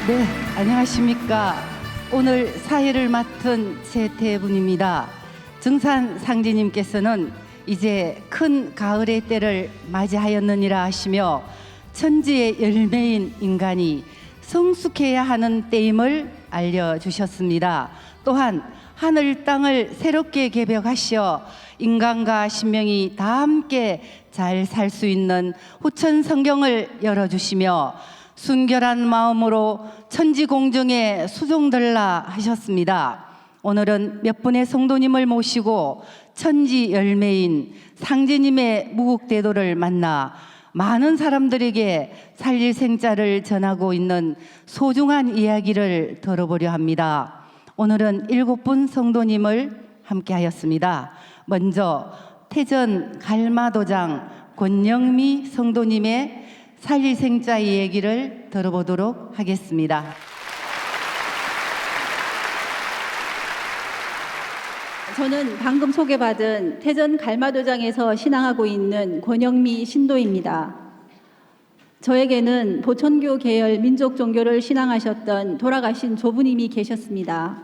네, 안녕하십니까. 오늘 사회를 맡은 최태분입니다. 증산 상제님께서는 이제 큰 가을의 때를 맞이하였느니라 하시며 천지의 열매인 인간이 성숙해야 하는 때임을 알려주셨습니다. 또한 하늘 땅을 새롭게 개벽하시어 인간과 신명이 다 함께 잘 살 수 있는 후천 성경을 열어주시며 순결한 마음으로 천지공정에 수종들라 하셨습니다. 오늘은 몇 분의 성도님을 모시고 천지 열매인 상제님의 무국대도를 만나 많은 사람들에게 살릴 생자를 전하고 있는 소중한 이야기를 들어보려 합니다. 오늘은 7분 성도님을 함께 하였습니다. 먼저 태전 갈마도장 권영미 성도님의 살릴 생자 이야기를 들어보도록 하겠습니다. 저는 방금 소개받은 태전 갈마도장에서 신앙하고 있는 권영미 신도입니다. 저에게는 보천교 계열 민족 종교를 신앙하셨던 돌아가신 조부님이 계셨습니다.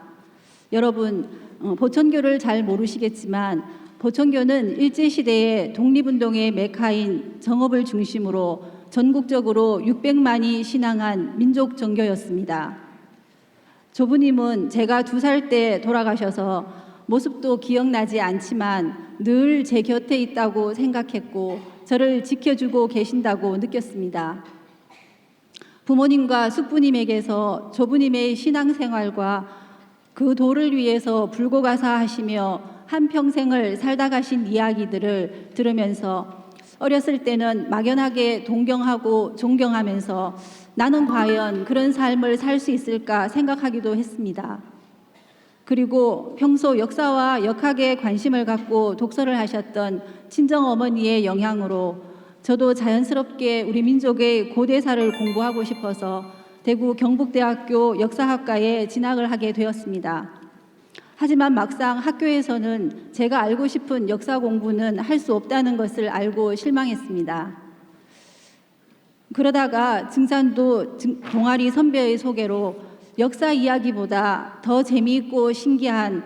여러분, 보천교를 잘 모르시겠지만 보천교는 일제시대의 독립운동의 메카인 정읍을 중심으로 전국적으로 600만이 신앙한 민족 종교였습니다. 조부님은 제가 2살 때 돌아가셔서 모습도 기억나지 않지만 늘 제 곁에 있다고 생각했고 저를 지켜주고 계신다고 느꼈습니다. 부모님과 숙부님에게서 조부님의 신앙생활과 그 도를 위해서 불고가사하시며 한평생을 살다 가신 이야기들을 들으면서 어렸을 때는 막연하게 동경하고 존경하면서 나는 과연 그런 삶을 살 수 있을까 생각하기도 했습니다. 그리고 평소 역사와 역학에 관심을 갖고 독서를 하셨던 친정어머니의 영향으로 저도 자연스럽게 우리 민족의 고대사를 공부하고 싶어서 대구 경북대학교 역사학과에 진학을 하게 되었습니다. 하지만 막상 학교에서는 제가 알고 싶은 역사 공부는 할 수 없다는 것을 알고 실망했습니다. 그러다가 증산도 동아리 선배의 소개로 역사 이야기보다 더 재미있고 신기한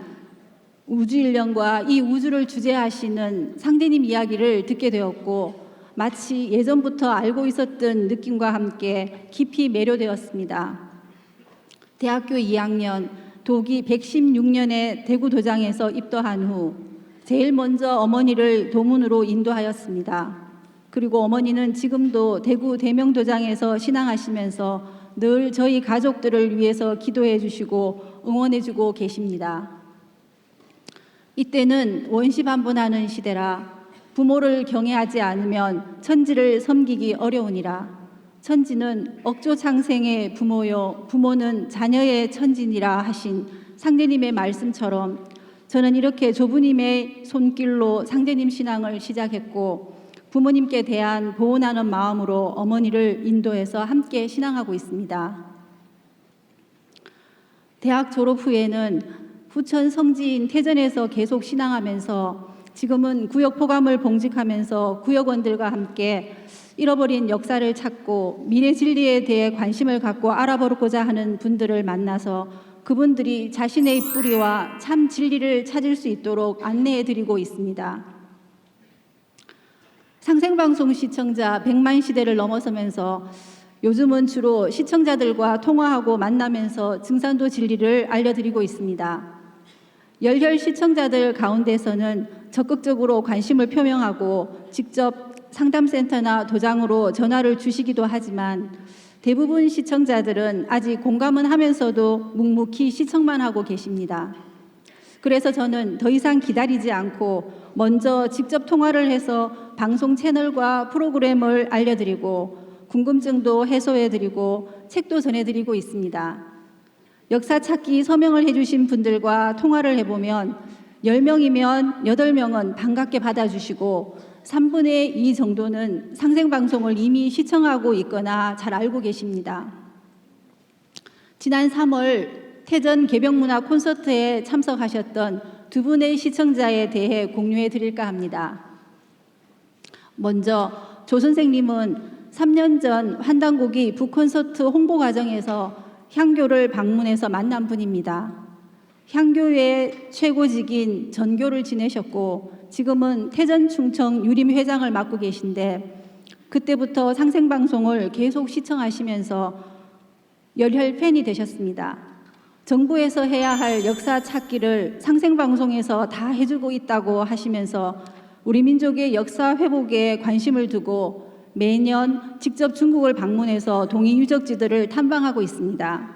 우주일령과 이 우주를 주재하시는 상제님 이야기를 듣게 되었고 마치 예전부터 알고 있었던 느낌과 함께 깊이 매료되었습니다. 대학교 2학년 도기 116년에 대구도장에서 입도한 후 제일 먼저 어머니를 도문으로 인도하였습니다. 그리고 어머니는 지금도 대구 대명도장에서 신앙하시면서 늘 저희 가족들을 위해서 기도해 주시고 응원해 주고 계십니다. 이때는 원시반분하는 시대라 부모를 경외하지 않으면 천지를 섬기기 어려우니라. 천지는 억조창생의 부모요 부모는 자녀의 천지니라 하신 상제님의 말씀처럼 저는 이렇게 조부님의 손길로 상제님 신앙을 시작했고 부모님께 대한 보온하는 마음으로 어머니를 인도해서 함께 신앙하고 있습니다. 대학 졸업 후에는 후천 성지인 태전에서 계속 신앙하면서 지금은 구역 포감을 봉직하면서 구역원들과 함께 잃어버린 역사를 찾고 미래 진리에 대해 관심을 갖고 알아보고자 하는 분들을 만나서 그분들이 자신의 뿌리와 참 진리를 찾을 수 있도록 안내해 드리고 있습니다. 상생방송 시청자 100만 시대를 넘어서면서 요즘은 주로 시청자들과 통화하고 만나면서 증산도 진리를 알려드리고 있습니다. 열혈 시청자들 가운데서는 적극적으로 관심을 표명하고 직접 상담센터나 도장으로 전화를 주시기도 하지만 대부분 시청자들은 아직 공감은 하면서도 묵묵히 시청만 하고 계십니다. 그래서 저는 더 이상 기다리지 않고 먼저 직접 통화를 해서 방송 채널과 프로그램을 알려드리고 궁금증도 해소해드리고 책도 전해드리고 있습니다. 역사 찾기 서명을 해주신 분들과 통화를 해보면 10명이면 8명은 반갑게 받아주시고 3분의 2 정도는 상생방송을 이미 시청하고 있거나 잘 알고 계십니다. 지난 3월 태전 개벽문화 콘서트에 참석하셨던 2분의 시청자에 대해 공유해 드릴까 합니다. 먼저 조 선생님은 3년 전 환단고기 북콘서트 홍보 과정에서 향교를 방문해서 만난 분입니다. 향교의 최고직인 전교를 지내셨고 지금은 태전충청 유림회장을 맡고 계신데 그때부터 상생방송을 계속 시청하시면서 열혈 팬이 되셨습니다. 정부에서 해야 할 역사 찾기를 상생방송에서 다 해주고 있다고 하시면서 우리 민족의 역사 회복에 관심을 두고 매년 직접 중국을 방문해서 동이 유적지들을 탐방하고 있습니다.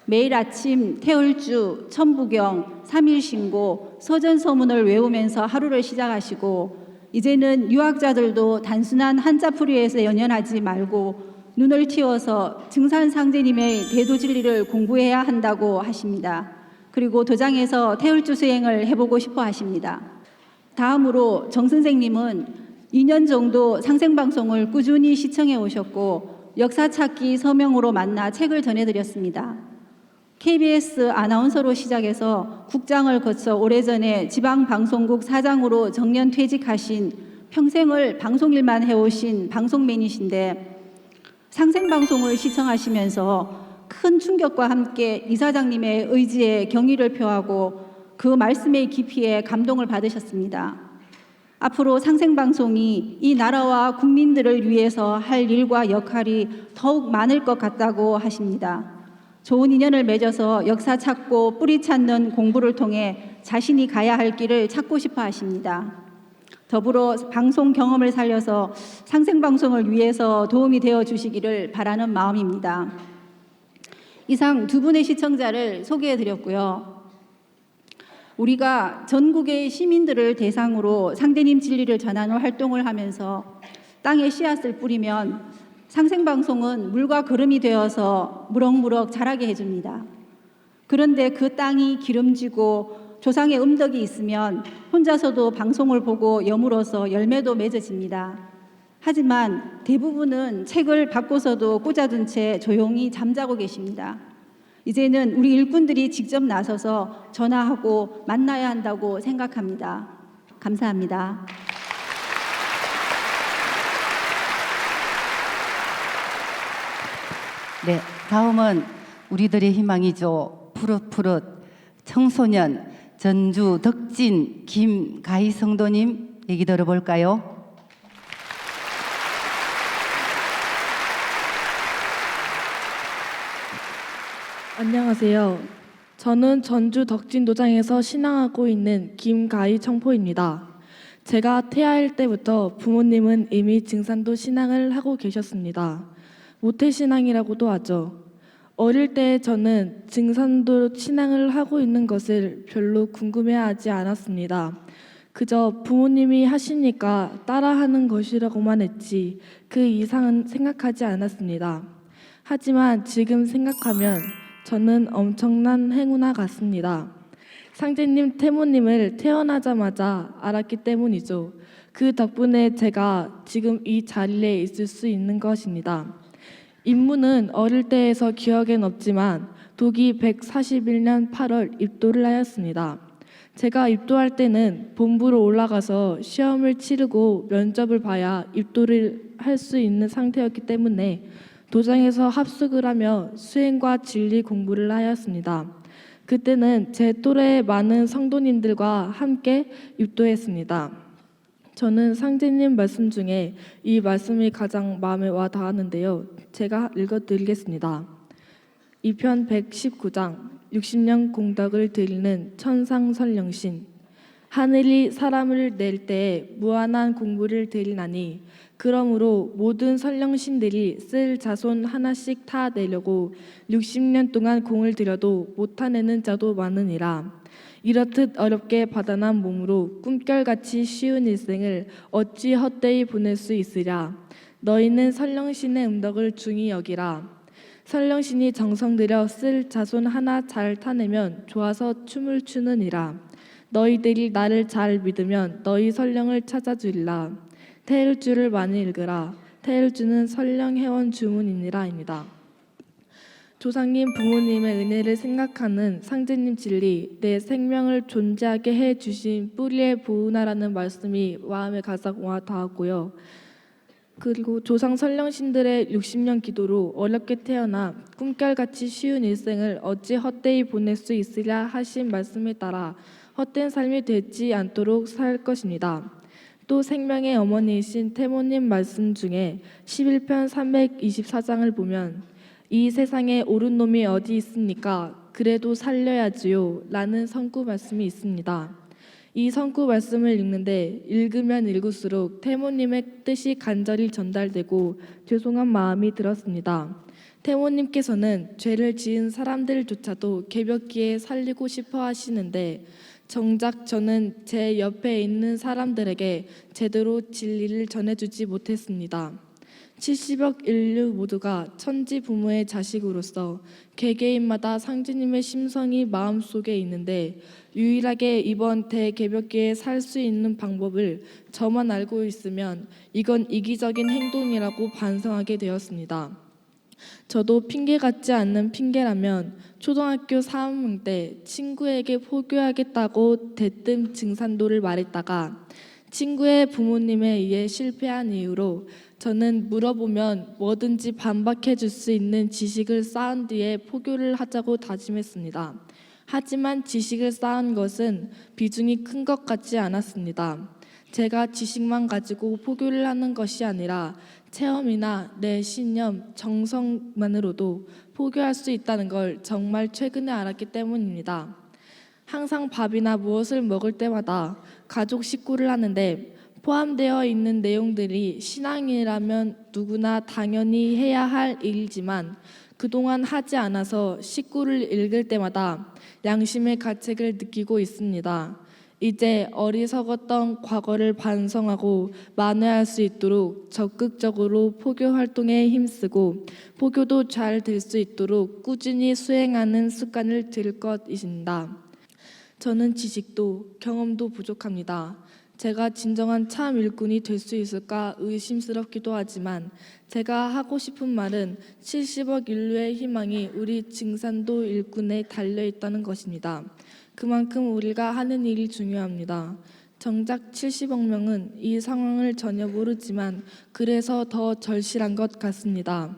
매일 아침 태을주, 천부경, 삼일신고, 서전서문을 외우면서 하루를 시작하시고 이제는 유학자들도 단순한 한자풀이에서 연연하지 말고 눈을 틔워서 증산상제님의 대도진리를 공부해야 한다고 하십니다. 그리고 도장에서 태을주 수행을 해보고 싶어 하십니다. 다음으로 정 선생님은 2년 정도 상생방송을 꾸준히 시청해 오셨고 역사찾기 서명으로 만나 책을 전해드렸습니다. KBS 아나운서로 시작해서 국장을 거쳐 오래전에 지방방송국 사장으로 정년 퇴직하신 평생을 방송일만 해오신 방송맨이신데 상생방송을 시청하시면서 큰 충격과 함께 이사장님의 의지에 경의를 표하고 그 말씀의 깊이에 감동을 받으셨습니다. 앞으로 상생방송이 이 나라와 국민들을 위해서 할 일과 역할이 더욱 많을 것 같다고 하십니다. 좋은 인연을 맺어서 역사 찾고 뿌리 찾는 공부를 통해 자신이 가야 할 길을 찾고 싶어 하십니다. 더불어 방송 경험을 살려서 상생방송을 위해서 도움이 되어 주시기를 바라는 마음입니다. 이상 두 분의 시청자를 소개해 드렸고요. 우리가 전국의 시민들을 대상으로 상제님 진리를 전하는 활동을 하면서 땅에 씨앗을 뿌리면 상생방송은 물과 거름이 되어서 무럭무럭 자라게 해줍니다. 그런데 그 땅이 기름지고 조상의 음덕이 있으면 혼자서도 방송을 보고 여물어서 열매도 맺어집니다. 하지만 대부분은 책을 받고서도 꽂아둔 채 조용히 잠자고 계십니다. 이제는 우리 일꾼들이 직접 나서서 전화하고 만나야 한다고 생각합니다. 감사합니다. 네, 다음은 우리들의 희망이죠. 푸릇푸릇 청소년 전주 덕진 김가희 성도님 얘기 들어볼까요? 안녕하세요. 저는 전주 덕진도장에서 신앙하고 있는 김가희 청포입니다. 제가 태아일 때부터 부모님은 이미 증산도 신앙을 하고 계셨습니다. 모태신앙이라고도 하죠. 어릴 때 저는 증산도 신앙을 하고 있는 것을 별로 궁금해하지 않았습니다. 그저 부모님이 하시니까 따라하는 것이라고만 했지 그 이상은 생각하지 않았습니다. 하지만 지금 생각하면 저는 엄청난 행운아 같습니다. 상제님, 태모님을 태어나자마자 알았기 때문이죠. 그 덕분에 제가 지금 이 자리에 있을 수 있는 것입니다. 임무는 어릴 때에서 기억엔 없지만 도기 141년 8월 입도를 하였습니다. 제가 입도할 때는 본부로 올라가서 시험을 치르고 면접을 봐야 입도를 할 수 있는 상태였기 때문에 도장에서 합숙을 하며 수행과 진리 공부를 하였습니다. 그때는 제 또래의 많은 성도님들과 함께 입도했습니다. 저는 상제님 말씀 중에 이 말씀이 가장 마음에 와 닿았는데요. 제가 읽어드리겠습니다. 2편 119장 60년 공덕을 드리는 천상설령신. 하늘이 사람을 낼 때에 무한한 공부를 드리나니 그러므로 모든 설령신들이 쓸 자손 하나씩 타 내려고 60년 동안 공을 들여도 못타내는 자도 많으니라. 이렇듯 어렵게 받아난 몸으로 꿈결같이 쉬운 일생을 어찌 헛되이 보낼 수 있으랴. 너희는 설령신의 음덕을 중히 여기라. 설령신이 정성 들여 쓸 자손 하나 잘 타내면 좋아서 춤을 추느니라. 너희들이 나를 잘 믿으면 너희 설령을 찾아주리라. 태일주를 많이 읽으라. 태일주는 설령회원 주문이니라입니다. 조상님 부모님의 은혜를 생각하는 상제님 진리, 내 생명을 존재하게 해주신 뿌리의 보은하라는 말씀이 마음에 가장 와 닿았고요. 그리고 조상 선령신들의 60년 기도로 어렵게 태어나 꿈결같이 쉬운 일생을 어찌 헛되이 보낼 수 있으랴 하신 말씀에 따라 헛된 삶이 되지 않도록 살 것입니다. 또 생명의 어머니이신 태모님 말씀 중에 11편 324장을 보면 이 세상에 옳은 놈이 어디 있습니까? 그래도 살려야지요 라는 선구 말씀이 있습니다. 이 선구 말씀을 읽는데 읽으면 읽을수록 태모님의 뜻이 간절히 전달되고 죄송한 마음이 들었습니다. 태모님께서는 죄를 지은 사람들조차도 개벽기에 살리고 싶어 하시는데 정작 저는 제 옆에 있는 사람들에게 제대로 진리를 전해주지 못했습니다. 70억 인류 모두가 천지 부모의 자식으로서 개개인마다 상주님의 심성이 마음속에 있는데 유일하게 이번 대개벽기에 살 수 있는 방법을 저만 알고 있으면 이건 이기적인 행동이라고 반성하게 되었습니다. 저도 핑계 같지 않는 핑계라면 초등학교 3학년 때 친구에게 포교하겠다고 대뜸 증산도를 말했다가 친구의 부모님에 의해 실패한 이유로 저는 물어보면 뭐든지 반박해 줄 수 있는 지식을 쌓은 뒤에 포교를 하자고 다짐했습니다. 하지만 지식을 쌓은 것은 비중이 큰 것 같지 않았습니다. 제가 지식만 가지고 포교를 하는 것이 아니라 체험이나 내 신념, 정성만으로도 포교할 수 있다는 걸 정말 최근에 알았기 때문입니다. 항상 밥이나 무엇을 먹을 때마다 가족 식구를 하는데 포함되어 있는 내용들이 신앙이라면 누구나 당연히 해야 할 일이지만 그동안 하지 않아서 식구를 읽을 때마다 양심의 가책을 느끼고 있습니다. 이제 어리석었던 과거를 반성하고 만회할 수 있도록 적극적으로 포교 활동에 힘쓰고 포교도 잘 될 수 있도록 꾸준히 수행하는 습관을 들 것입니다. 저는 지식도 경험도 부족합니다. 제가 진정한 참 일꾼이 될 수 있을까 의심스럽기도 하지만 제가 하고 싶은 말은 70억 인류의 희망이 우리 증산도 일꾼에 달려있다는 것입니다. 그만큼 우리가 하는 일이 중요합니다. 정작 70억 명은 이 상황을 전혀 모르지만 그래서 더 절실한 것 같습니다.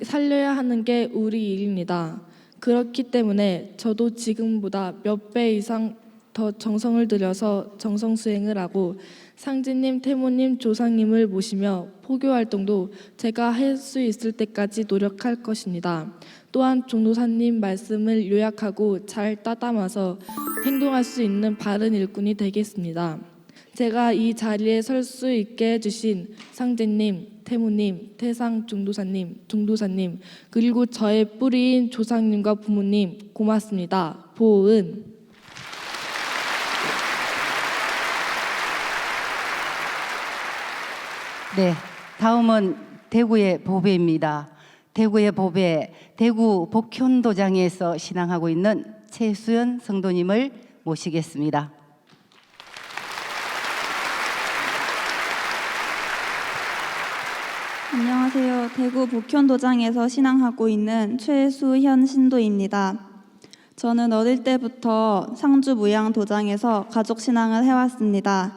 살려야 하는 게 우리 일입니다. 그렇기 때문에 저도 지금보다 몇 배 이상 더 정성을 들여서 정성 수행을 하고 상진님, 태모님, 조상님을 모시며 포교 활동도 제가 할 수 있을 때까지 노력할 것입니다. 또한 종도사님 말씀을 요약하고 잘 따담아서 행동할 수 있는 바른 일꾼이 되겠습니다. 제가 이 자리에 설 수 있게 해주신 상제님, 태모님, 태상 종도사님, 중도사님 그리고 저의 뿌리인 조상님과 부모님 고맙습니다. 보은. 네, 다음은 대구의 보배입니다. 대구의 보배, 대구 복현도장에서 신앙하고 있는 최수연 성도님을 모시겠습니다. 안녕하세요. 대구 복현도장에서 신앙하고 있는 최수현 신도입니다. 저는 어릴 때부터 상주 무양도장에서 가족 신앙을 해왔습니다.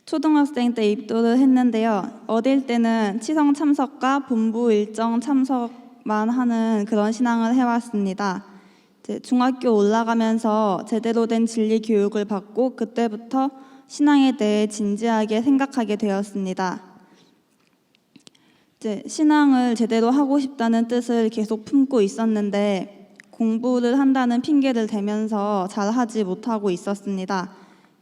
초등학생 때 입도를 했는데요. 어릴 때는 치성 참석과 본부 일정 참석만 하는 그런 신앙을 해왔습니다. 이제 중학교 올라가면서 제대로 된 진리 교육을 받고 그때부터 신앙에 대해 진지하게 생각하게 되었습니다. 이제 신앙을 제대로 하고 싶다는 뜻을 계속 품고 있었는데 공부를 한다는 핑계를 대면서 잘 하지 못하고 있었습니다.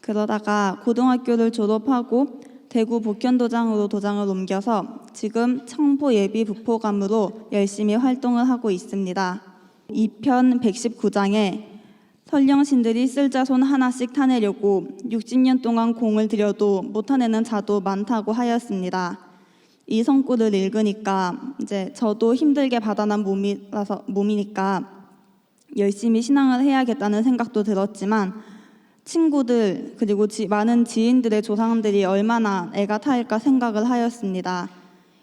그러다가 고등학교를 졸업하고 대구 복현도장으로 도장을 옮겨서 지금 청포 예비 부포감으로 열심히 활동을 하고 있습니다. 2편 119장에 선령신들이 쓸자손 하나씩 타내려고 60년 동안 공을 들여도 못 타내는 자도 많다고 하였습니다. 이 성구를 읽으니까 이제 저도 힘들게 받아난 몸이니까 열심히 신앙을 해야겠다는 생각도 들었지만 친구들 그리고 많은 지인들의 조상들이 얼마나 애가 타일까 생각을 하였습니다.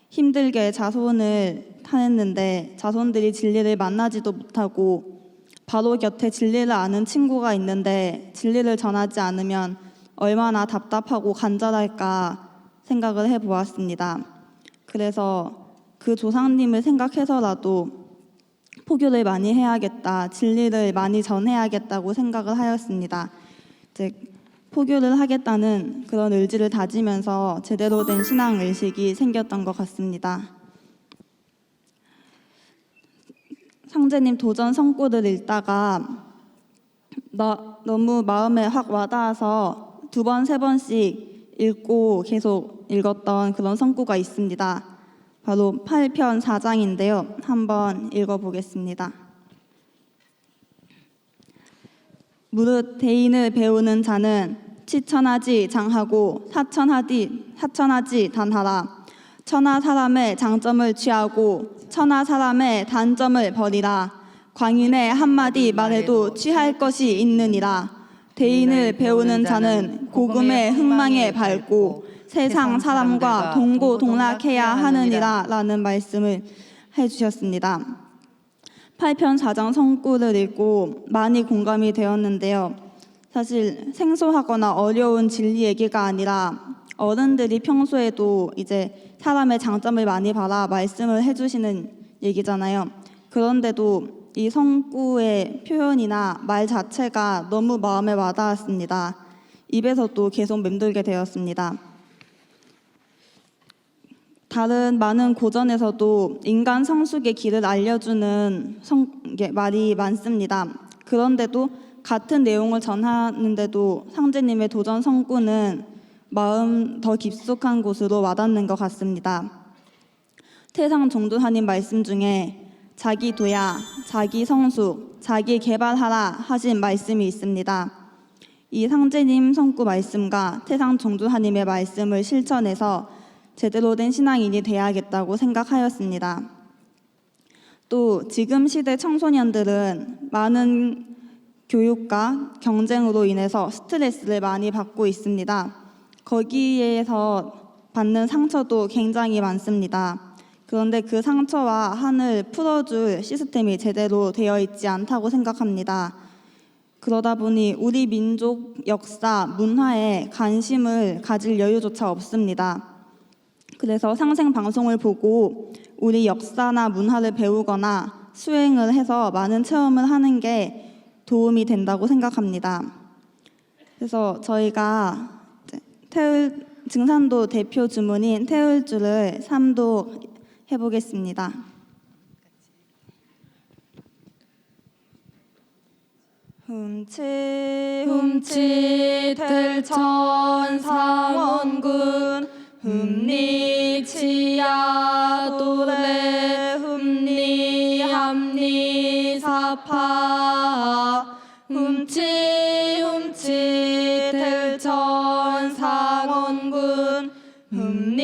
힘들게 자손을 타냈는데 자손들이 진리를 만나지도 못하고 바로 곁에 진리를 아는 친구가 있는데 진리를 전하지 않으면 얼마나 답답하고 간절할까 생각을 해보았습니다. 그래서 그 조상님을 생각해서라도 포교를 많이 해야겠다, 진리를 많이 전해야겠다고 생각을 하였습니다. 이제 포교를 하겠다는 그런 의지를 다지면서 제대로 된 신앙 의식이 생겼던 것 같습니다. 상제님 도전 성구를 읽다가 너무 마음에 확 와닿아서 2번, 3번씩 읽고 계속 읽었던 그런 성구가 있습니다. 바로 8편 4장인데요. 한번 읽어보겠습니다. 무릇 대인을 배우는 자는 치천하지 장하고 사천하지 단하라. 천하 사람의 장점을 취하고 천하 사람의 단점을 버리라. 광인의 한마디 말에도 취할 것이 있느니라. 대인을 배우는 자는 고금의 흥망에 밝고 세상 사람과 동고동락해야 하느니라 라는 말씀을 해주셨습니다. 8편 4장 성구를 읽고 많이 공감이 되었는데요. 사실 생소하거나 어려운 진리 얘기가 아니라 어른들이 평소에도 이제 사람의 장점을 많이 봐라 말씀을 해주시는 얘기잖아요. 그런데도 이 성구의 표현이나 말 자체가 너무 마음에 와닿았습니다. 입에서 또 계속 맴돌게 되었습니다. 다른 많은 고전에서도 인간 성숙의 길을 알려주는 말이 많습니다. 그런데도 같은 내용을 전하는데도 상제님의 도전 성구는 마음 더 깊숙한 곳으로 와닿는 것 같습니다. 태상 종두하님 말씀 중에 자기 도야, 자기 성숙, 자기 개발하라 하신 말씀이 있습니다. 이 상제님 성구 말씀과 태상 종두하님의 말씀을 실천해서 제대로 된 신앙인이 돼야겠다고 생각하였습니다. 또 지금 시대 청소년들은 많은 교육과 경쟁으로 인해서 스트레스를 많이 받고 있습니다. 거기에서 받는 상처도 굉장히 많습니다. 그런데 그 상처와 한을 풀어줄 시스템이 제대로 되어 있지 않다고 생각합니다. 그러다 보니 우리 민족 역사, 문화에 관심을 가질 여유조차 없습니다. 그래서 상생 방송을 보고 우리 역사나 문화를 배우거나 수행을 해서 많은 체험을 하는 게 도움이 된다고 생각합니다. 그래서 저희가 증산도 대표 주문인 태울주를 삼도해 보겠습니다. 훔치 들천 상원군 흠니치야 도레 흠니함니 사파 훔치 들천 상원군 흠니치야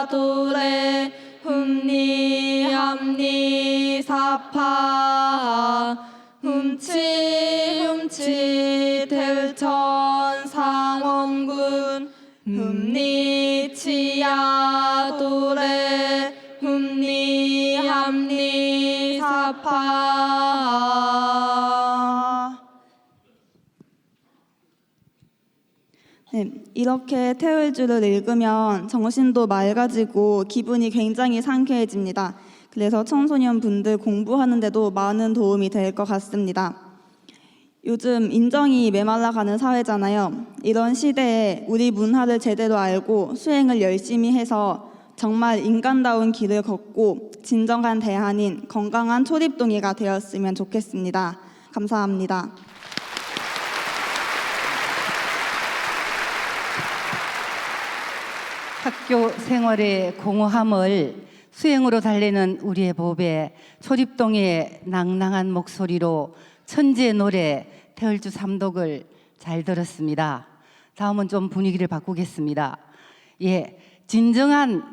도레 흠니함니 사파 훔치 들천 상원군 흠니치야 도레 흠니함니 사파. 네, 이렇게 태울주를 읽으면 정신도 맑아지고 기분이 굉장히 상쾌해집니다. 그래서 청소년 분들 공부하는데도 많은 도움이 될 것 같습니다. 요즘 인정이 메말라가는 사회잖아요. 이런 시대에 우리 문화를 제대로 알고 수행을 열심히 해서 정말 인간다운 길을 걷고 진정한 대한인 건강한 초립동의가 되었으면 좋겠습니다. 감사합니다. 학교 생활의 공허함을 수행으로 달래는 우리의 법에 초립동의 낭낭한 목소리로 천지의 노래 태울주 삼독을 잘 들었습니다. 다음은 좀 분위기를 바꾸겠습니다. 예, 진정한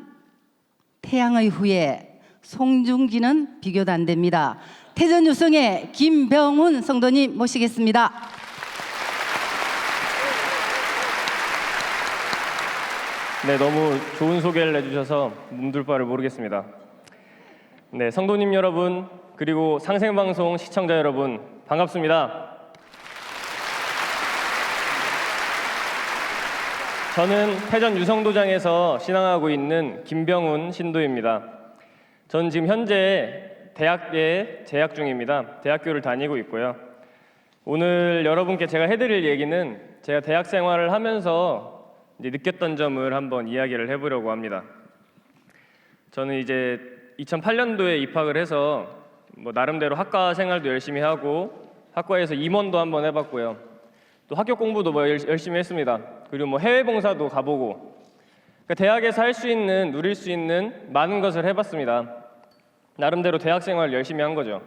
태양의 후예 송중기는 비교도 안 됩니다. 태전유성의 김병훈 성도님 모시겠습니다. 네, 너무 좋은 소개를 해주셔서 몸둘 바를 모르겠습니다. 네, 성도님 여러분, 그리고 상생방송 시청자 여러분, 반갑습니다. 저는 태전 유성도장에서 신앙하고 있는 김병훈 신도입니다. 전 지금 현재 대학에 재학 중입니다. 대학교를 다니고 있고요. 오늘 여러분께 제가 해드릴 얘기는 제가 대학 생활을 하면서 이제 느꼈던 점을 한번 이야기를 해보려고 합니다. 저는 이제 2008년도에 입학을 해서 나름대로 학과 생활도 열심히 하고 학과에서 임원도 한번 해봤고요. 또 학교 공부도 열심히 했습니다. 그리고 해외 봉사도 가보고 그러니까 대학에서 할 수 있는 누릴 수 있는 많은 것을 해봤습니다. 나름대로 대학 생활을 열심히 한 거죠.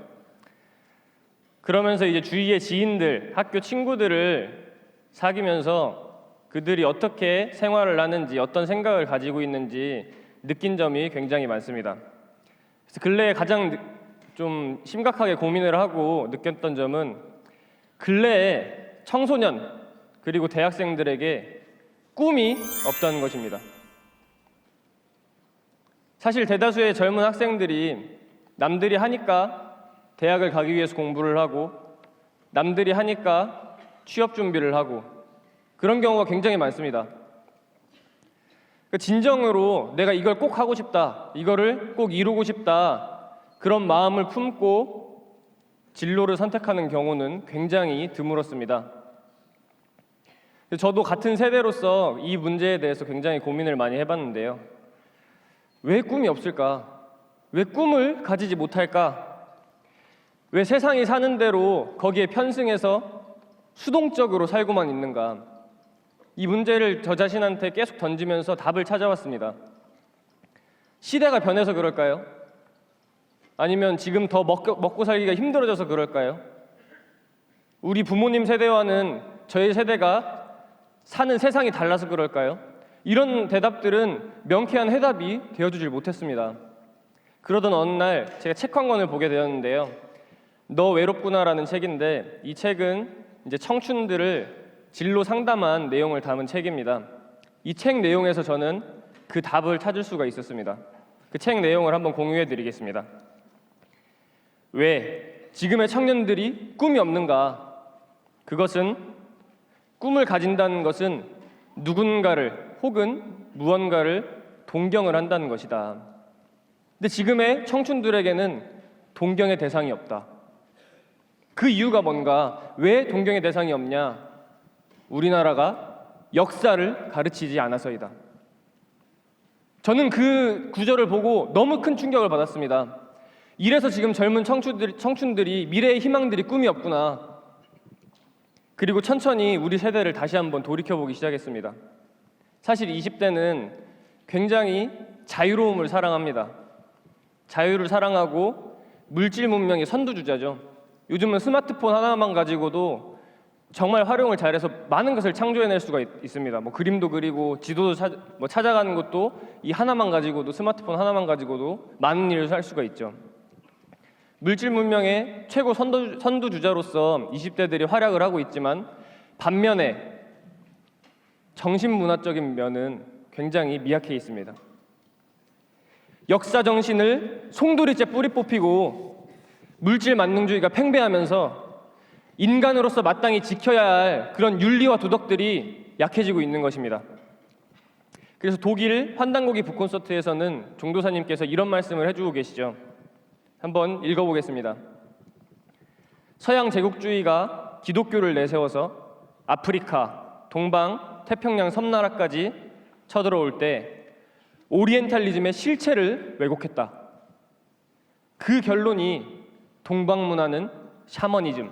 그러면서 이제 주위의 지인들, 학교 친구들을 사귀면서 그들이 어떻게 생활을 하는지, 어떤 생각을 가지고 있는지 느낀 점이 굉장히 많습니다. 그래서 근래에 가장 좀 심각하게 고민을 하고 느꼈던 점은 근래에 청소년 그리고 대학생들에게 꿈이 없다는 것입니다. 사실 대다수의 젊은 학생들이 남들이 하니까 대학을 가기 위해서 공부를 하고 남들이 하니까 취업 준비를 하고 그런 경우가 굉장히 많습니다. 진정으로 내가 이걸 꼭 하고 싶다, 이거를 꼭 이루고 싶다 그런 마음을 품고 진로를 선택하는 경우는 굉장히 드물었습니다. 저도 같은 세대로서 이 문제에 대해서 굉장히 고민을 많이 해봤는데요. 왜 꿈이 없을까? 왜 꿈을 가지지 못할까? 왜 세상이 사는 대로 거기에 편승해서 수동적으로 살고만 있는가? 이 문제를 저 자신한테 계속 던지면서 답을 찾아왔습니다. 시대가 변해서 그럴까요? 아니면 지금 더 먹고 살기가 힘들어져서 그럴까요? 우리 부모님 세대와는 저희 세대가 사는 세상이 달라서 그럴까요? 이런 대답들은 명쾌한 해답이 되어주질 못했습니다. 그러던 어느 날 제가 책 한 권을 보게 되었는데요. 너 외롭구나라는 책인데 이 책은 이제 청춘들을 진로 상담한 내용을 담은 책입니다. 이 책 내용에서 저는 그 답을 찾을 수가 있었습니다. 그 책 내용을 한번 공유해 드리겠습니다. 왜 지금의 청년들이 꿈이 없는가? 그것은 꿈을 가진다는 것은 누군가를 혹은 무언가를 동경을 한다는 것이다. 근데 지금의 청춘들에게는 동경의 대상이 없다. 그 이유가 뭔가? 왜 동경의 대상이 없냐? 우리나라가 역사를 가르치지 않아서이다. 저는 그 구절을 보고 너무 큰 충격을 받았습니다. 이래서 지금 젊은 청춘들이 미래의 희망들이 꿈이 없구나. 그리고 천천히 우리 세대를 다시 한번 돌이켜보기 시작했습니다. 사실 20대는 굉장히 자유로움을 사랑합니다. 자유를 사랑하고 물질 문명의 선두주자죠. 요즘은 스마트폰 하나만 가지고도 정말 활용을 잘해서 많은 것을 창조해낼 수가 있습니다. 그림도 그리고 지도도 찾아가는 것도 이 하나만 가지고도, 스마트폰 하나만 가지고도 많은 일을 할 수가 있죠. 물질 문명의 최고 선두주자로서 20대들이 활약을 하고 있지만 반면에 정신문화적인 면은 굉장히 미약해 있습니다. 역사 정신을 송두리째 뿌리 뽑히고 물질 만능주의가 팽배하면서 인간으로서 마땅히 지켜야 할 그런 윤리와 도덕들이 약해지고 있는 것입니다. 그래서 독일 환단고기 북콘서트에서는 종도사님께서 이런 말씀을 해주고 계시죠. 한번 읽어보겠습니다. 서양 제국주의가 기독교를 내세워서 아프리카, 동방, 태평양 섬나라까지 쳐들어올 때 오리엔탈리즘의 실체를 왜곡했다. 그 결론이 동방 문화는 샤머니즘,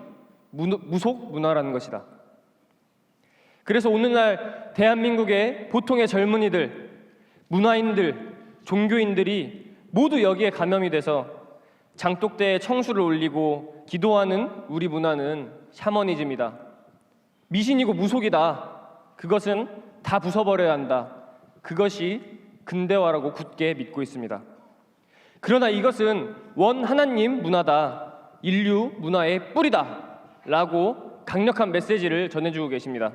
무속 문화라는 것이다. 그래서 오늘날 대한민국의 보통의 젊은이들, 문화인들, 종교인들이 모두 여기에 감염이 돼서 장독대에 청수를 올리고 기도하는 우리 문화는 샤머니즘이다. 미신이고 무속이다. 그것은 다 부숴버려야 한다. 그것이 근대화라고 굳게 믿고 있습니다. 그러나 이것은 원 하나님 문화다. 인류 문화의 뿌리다. 라고 강력한 메시지를 전해주고 계십니다.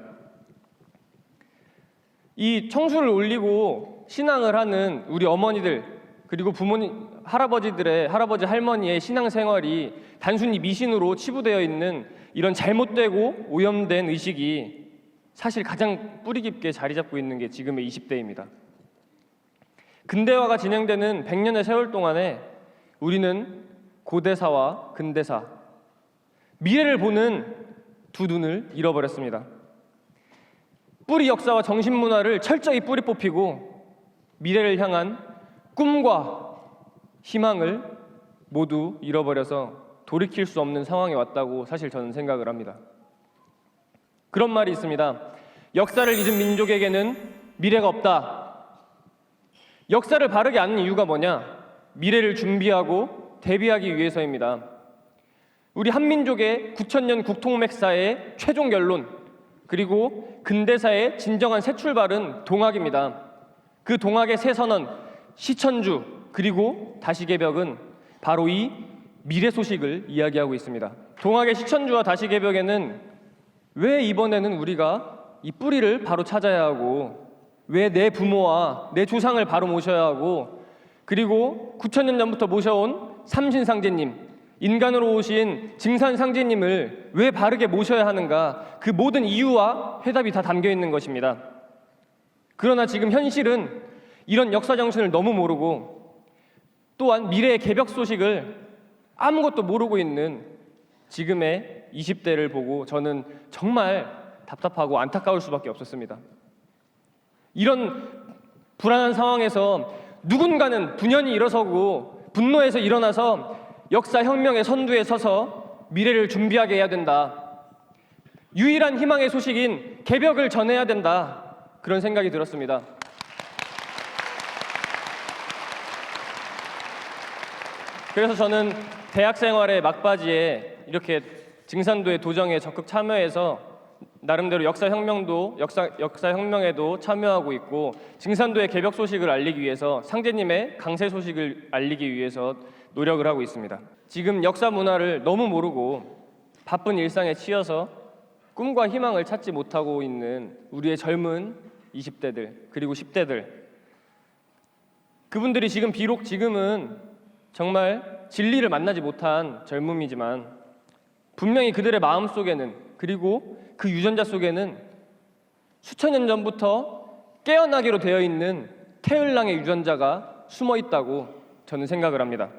이 청수를 올리고 신앙을 하는 우리 어머니들 그리고 부모님, 할아버지 할머니의 신앙생활이 단순히 미신으로 치부되어 있는 이런 잘못되고 오염된 의식이 사실 가장 뿌리 깊게 자리 잡고 있는 게 지금의 20대입니다. 근대화가 진행되는 100년의 세월 동안에 우리는 고대사와 근대사, 미래를 보는 두 눈을 잃어버렸습니다. 뿌리 역사와 정신문화를 철저히 뿌리 뽑히고 미래를 향한 꿈과 희망을 모두 잃어버려서 돌이킬 수 없는 상황에 왔다고 사실 저는 생각을 합니다. 그런 말이 있습니다. 역사를 잊은 민족에게는 미래가 없다. 역사를 바르게 아는 이유가 뭐냐? 미래를 준비하고 대비하기 위해서입니다. 우리 한민족의 9,000년 국통맥사의 최종 결론, 그리고 근대사의 진정한 새 출발은 동학입니다. 그 동학의 새 선언, 시천주, 그리고 다시개벽은 바로 이 미래 소식을 이야기하고 있습니다. 동학의 시천주와 다시개벽에는 왜 이번에는 우리가 이 뿌리를 바로 찾아야 하고, 왜 내 부모와 내 조상을 바로 모셔야 하고, 그리고 9,000년 전부터 모셔온 삼신상제님, 인간으로 오신 증산상제님을 왜 바르게 모셔야 하는가, 그 모든 이유와 해답이 다 담겨 있는 것입니다. 그러나 지금 현실은 이런 역사 정신을 너무 모르고 또한 미래의 개벽 소식을 아무것도 모르고 있는 지금의 20대를 보고 저는 정말 답답하고 안타까울 수밖에 없었습니다. 이런 불안한 상황에서 누군가는 분연히 일어서고 분노해서 일어나서 역사 혁명의 선두에 서서 미래를 준비하게 해야 된다. 유일한 희망의 소식인 개벽을 전해야 된다. 그런 생각이 들었습니다. 그래서 저는 대학 생활의 막바지에 이렇게 증산도의 도정에 적극 참여해서 나름대로 역사혁명에도 참여하고 있고, 증산도의 개벽 소식을 알리기 위해서 상제님의 강세 소식을 알리기 위해서 노력을 하고 있습니다. 지금 역사 문화를 너무 모르고 바쁜 일상에 치여서 꿈과 희망을 찾지 못하고 있는 우리의 젊은 20대들 그리고 10대들, 그분들이 비록 지금은 정말 진리를 만나지 못한 젊음이지만 분명히 그들의 마음속에는, 그리고 그 유전자 속에는 수천 년 전부터 깨어나기로 되어 있는 태을랑의 유전자가 숨어 있다고 저는 생각을 합니다.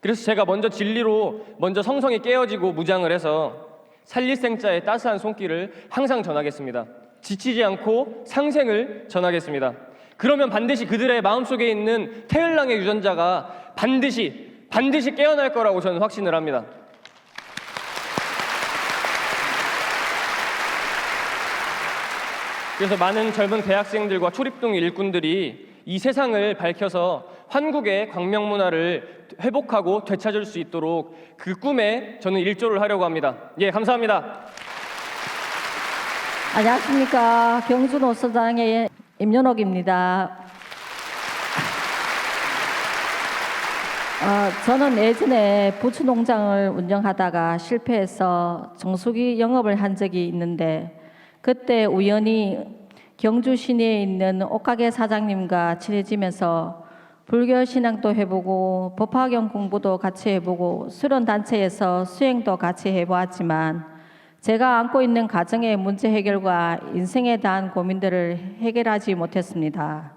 그래서 제가 진리로 성성이 깨어지고 무장을 해서 살리생자의 따스한 손길을 항상 전하겠습니다. 지치지 않고 상생을 전하겠습니다. 그러면 반드시 그들의 마음속에 있는 태을랑의 유전자가 반드시 깨어날 거라고 저는 확신을 합니다. 그래서 많은 젊은 대학생들과 초립동 일꾼들이 이 세상을 밝혀서 한국의 광명 문화를 회복하고 되찾을 수 있도록 그 꿈에 저는 일조를 하려고 합니다. 예, 감사합니다. 안녕하십니까. 경주노서장의 임연옥입니다. 저는 예전에 부추 농장을 운영하다가 실패해서 정수기 영업을 한 적이 있는데, 그때 우연히 경주 시내에 있는 옷가게 사장님과 친해지면서 불교 신앙도 해보고 법화경 공부도 같이 해보고 수련단체에서 수행도 같이 해보았지만, 제가 안고 있는 가정의 문제 해결과 인생에 대한 고민들을 해결하지 못했습니다.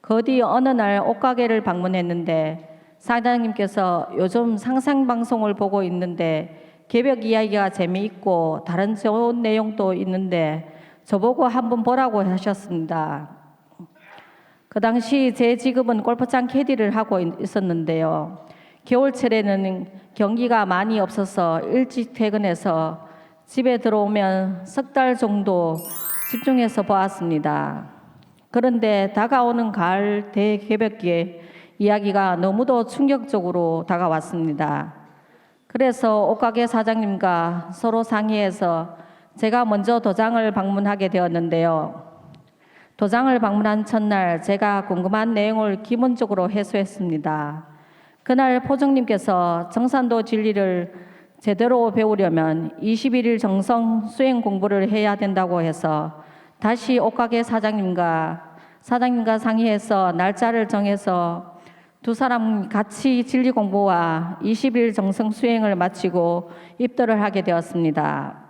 거디 어느 날 옷가게를 방문했는데 사장님께서 요즘 상상방송을 보고 있는데 개벽 이야기가 재미있고 다른 좋은 내용도 있는데 저보고 한번 보라고 하셨습니다. 그 당시 제 직업은 골프장 캐디를 하고 있었는데요. 겨울철에는 경기가 많이 없어서 일찍 퇴근해서 집에 들어오면 석 달 정도 집중해서 보았습니다. 그런데 다가오는 가을 대개벽기에 이야기가 너무도 충격적으로 다가왔습니다. 그래서 옷가게 사장님과 서로 상의해서 제가 먼저 도장을 방문하게 되었는데요. 도장을 방문한 첫날 제가 궁금한 내용을 기본적으로 해소했습니다. 그날 포정님께서 정산도 진리를 제대로 배우려면 21일 정성 수행 공부를 해야 된다고 해서 다시 옷가게 사장님과 상의해서 날짜를 정해서 두 사람 같이 진리 공부와 20일 정성 수행을 마치고 입도를 하게 되었습니다.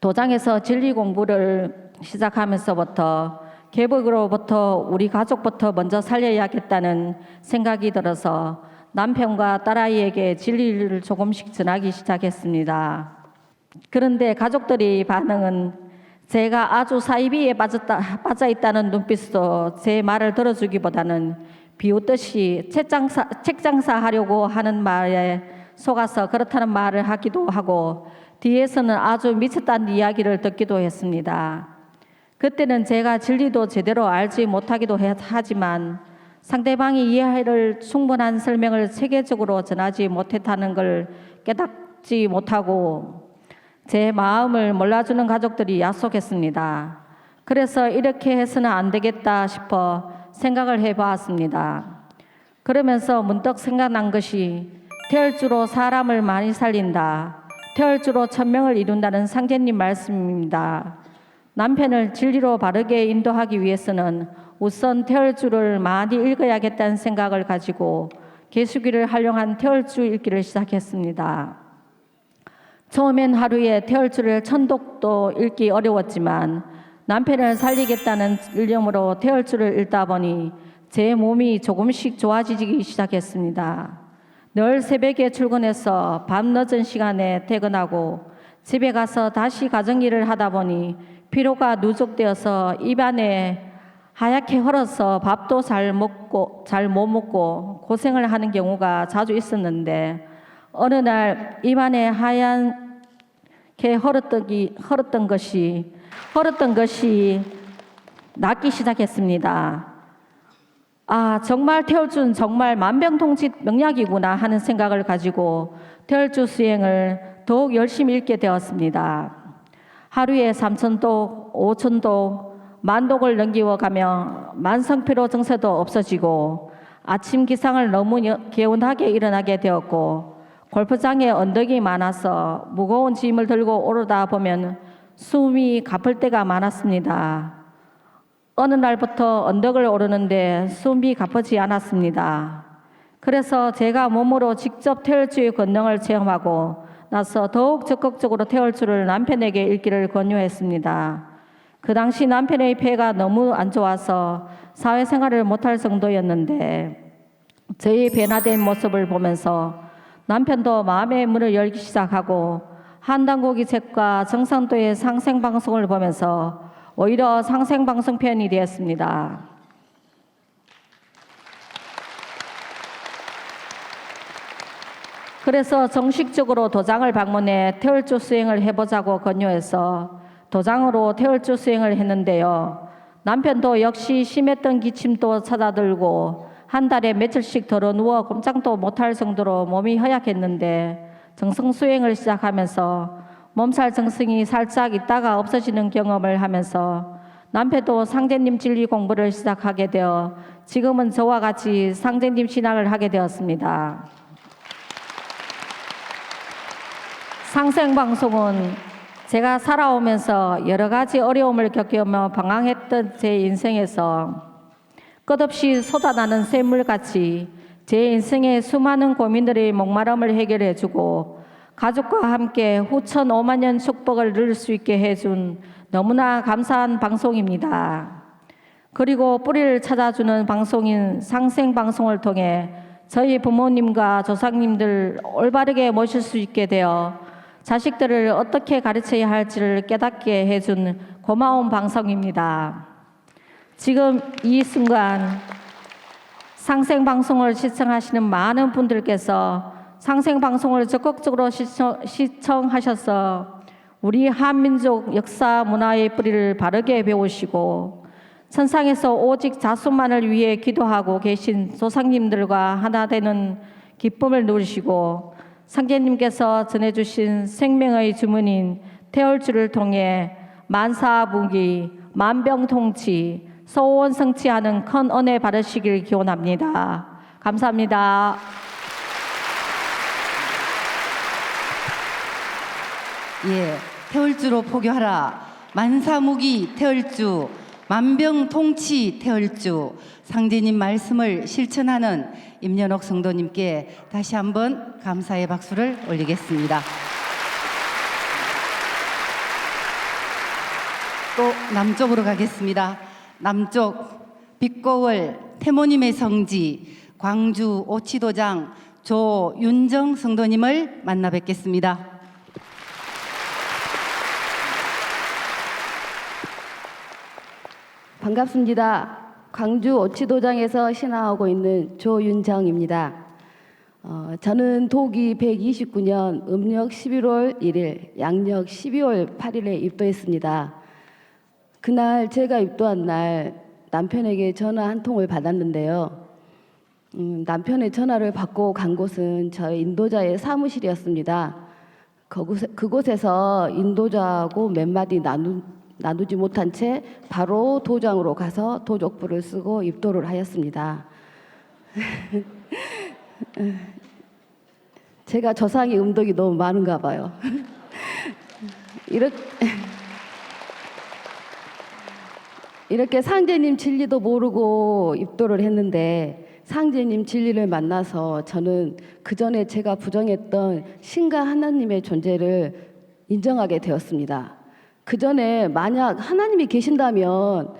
도장에서 진리 공부를 시작하면서부터 계복으로부터 우리 가족부터 먼저 살려야겠다는 생각이 들어서 남편과 딸아이에게 진리를 조금씩 전하기 시작했습니다. 그런데 가족들이 반응은 제가 아주 사이비에 빠져 있다는 눈빛으로 제 말을 들어주기보다는 비웃듯이 책 장사하려고 하는 말에 속아서 그렇다는 말을 하기도 하고 뒤에서는 아주 미쳤다는 이야기를 듣기도 했습니다. 그때는 제가 진리도 제대로 알지 못하기도 하지만 상대방이 이해할 충분한 설명을 체계적으로 전하지 못했다는 걸 깨닫지 못하고 제 마음을 몰라주는 가족들이 약속했습니다. 그래서 이렇게 해서는 안 되겠다 싶어 생각을 해보았습니다. 그러면서 문득 생각난 것이 태열주로 사람을 많이 살린다. 태열주로 천명을 이룬다는 상제님 말씀입니다. 남편을 진리로 바르게 인도하기 위해서는 우선 태열주를 많이 읽어야겠다는 생각을 가지고 개수기를 활용한 태열주 읽기를 시작했습니다. 처음엔 하루에 태열주를 1000독도 읽기 어려웠지만 남편을 살리겠다는 일념으로 태열주를 읽다 보니 제 몸이 조금씩 좋아지기 시작했습니다. 늘 새벽에 출근해서 밤 늦은 시간에 퇴근하고 집에 가서 다시 가정일을 하다 보니 피로가 누적되어서 입안에 하얗게 헐어서 밥도 잘 못 먹고 고생을 하는 경우가 자주 있었는데 어느 날 입안에 하얗게 헐었던 것이 낫기 시작했습니다. 아, 정말 태열주는 정말 만병통치 명약이구나 하는 생각을 가지고 태열주 수행을 더욱 열심히 읽게 되었습니다. 하루에 3000독, 5000독, 10,000독을 넘기어가며 만성피로 증세도 없어지고 아침 기상을 너무 개운하게 일어나게 되었고 골프장에 언덕이 많아서 무거운 짐을 들고 오르다 보면 숨이 가쁠 때가 많았습니다. 어느 날부터 언덕을 오르는데 숨이 가쁘지 않았습니다. 그래서 제가 몸으로 직접 태열주의 권능을 체험하고 나서 더욱 적극적으로 태열주를 남편에게 읽기를 권유했습니다. 그 당시 남편의 폐가 너무 안 좋아서 사회생활을 못할 정도였는데 저의 변화된 모습을 보면서 남편도 마음의 문을 열기 시작하고 한당고기 책과 정상도의 상생방송을 보면서 오히려 상생방송 편이 되었습니다. 그래서 정식적으로 도장을 방문해 태열주 수행을 해보자고 권유해서 도장으로 태열주 수행을 했는데요. 남편도 역시 심했던 기침도 찾아들고 한 달에 며칠씩 덜어 누워 꼼짝도 못할 정도로 몸이 허약했는데 정성 수행을 시작하면서 몸살 정성이 살짝 있다가 없어지는 경험을 하면서 남편도 상제님 진리 공부를 시작하게 되어 지금은 저와 같이 상제님 신앙을 하게 되었습니다. 상생방송은 제가 살아오면서 여러 가지 어려움을 겪으며 방황했던 제 인생에서 끝없이 쏟아나는 샘물같이 제 인생의 수많은 고민들의 목마름을 해결해주고 가족과 함께 후천 5만 년 축복을 누릴 수 있게 해준 너무나 감사한 방송입니다. 그리고 뿌리를 찾아주는 방송인 상생방송을 통해 저희 부모님과 조상님들 올바르게 모실 수 있게 되어 자식들을 어떻게 가르쳐야 할지를 깨닫게 해준 고마운 방송입니다. 지금 이 순간 상생방송을 시청하시는 많은 분들께서 상생방송을 적극적으로 시청하셔서 우리 한민족 역사 문화의 뿌리를 바르게 배우시고 천상에서 오직 자손만을 위해 기도하고 계신 조상님들과 하나 되는 기쁨을 누리시고 상제님께서 전해주신 생명의 주문인 태열주를 통해 만사무기, 만병통치, 소원성취하는 큰 은혜 받으시길 기원합니다. 감사합니다. 예, 태열주로 포교하라. 만사무기 태열주, 만병통치 태열주. 상제님 말씀을 실천하는 임연옥 성도님께 다시 한번 감사의 박수를 올리겠습니다. 남쪽으로 가겠습니다. 남쪽 빛고월 태모님의 성지 광주 오치도장 조윤정 성도님을 만나 뵙겠습니다. 반갑습니다. 광주 오치도장에서 신앙하고 있는 조윤정입니다. 저는 도기 129년 음력 11월 1일, 양력 12월 8일에 입도했습니다. 그날 제가 입도한 날 남편에게 전화 한 통을 받았는데요. 남편의 전화를 받고 간 곳은 저희 인도자의 사무실이었습니다. 그곳에서 인도자하고 몇 마디 나누지 못한 채 바로 도장으로 가서 도족부를 쓰고 입도를 하였습니다. 제가 저상이 음덕이 너무 많은가 봐요. 이렇게 상제님 진리도 모르고 입도를 했는데 상제님 진리를 만나서 저는 그 전에 제가 부정했던 신과 하나님의 존재를 인정하게 되었습니다. 그 전에 만약 하나님이 계신다면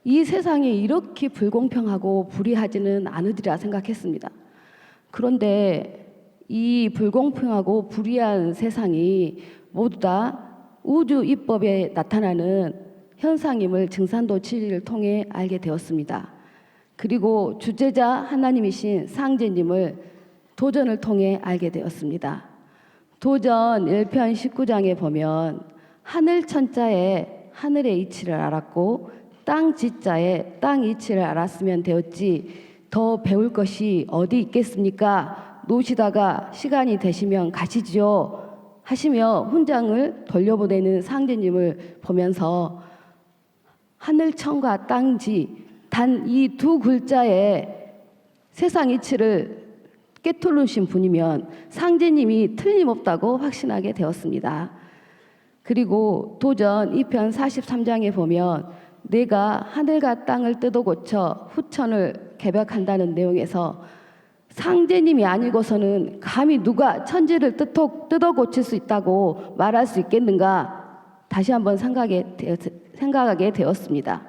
이 세상이 이렇게 불공평하고 불의하지는 않으리라 생각했습니다. 그런데 이 불공평하고 불의한 세상이 모두 다 우주 입법에 나타나는 현상임을 증산도 진리를 통해 알게 되었습니다. 그리고 주제자 하나님이신 상제님을 도전을 통해 알게 되었습니다. 도전 1편 19장에 보면 하늘 천자에 하늘의 이치를 알았고 땅 지자에 땅 이치를 알았으면 되었지 더 배울 것이 어디 있겠습니까? 노시다가 시간이 되시면 가시지요 하시며 훈장을 돌려보내는 상제님을 보면서 하늘천과 땅지 단 이 두 글자에 세상 이치를 깨뚫으신 분이면 상제님이 틀림없다고 확신하게 되었습니다. 그리고 도전 2편 43장에 보면 내가 하늘과 땅을 뜯어 고쳐 후천을 개벽한다는 내용에서 상제님이 아니고서는 감히 누가 천지를 뜯어 고칠 수 있다고 말할 수 있겠는가 다시 한번 생각하게 되었습니다.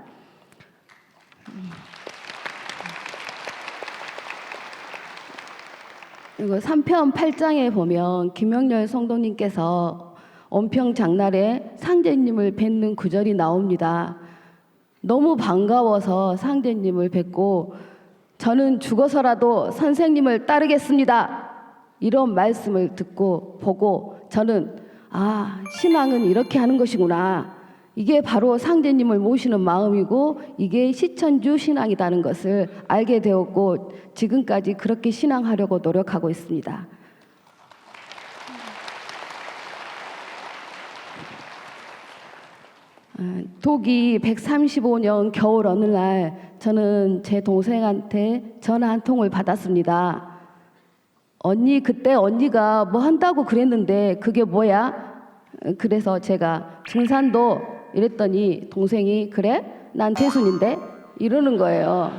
그리고 3편 8장에 보면 김영렬 성도님께서 온평장날에 상제님을 뵙는 구절이 나옵니다. 너무 반가워서 상제님을 뵙고 저는 죽어서라도 선생님을 따르겠습니다. 이런 말씀을 듣고 보고 저는 신앙은 이렇게 하는 것이구나. 이게 바로 상제님을 모시는 마음이고 이게 시천주 신앙이라는 것을 알게 되었고 지금까지 그렇게 신앙하려고 노력하고 있습니다. 도기 135년 겨울 어느 날 저는 제 동생한테 전화 한 통을 받았습니다. 언니 그때 언니가 뭐 한다고 그랬는데 그게 뭐야? 그래서 제가 증산도 이랬더니 동생이 그래? 난 대순인데? 이러는 거예요.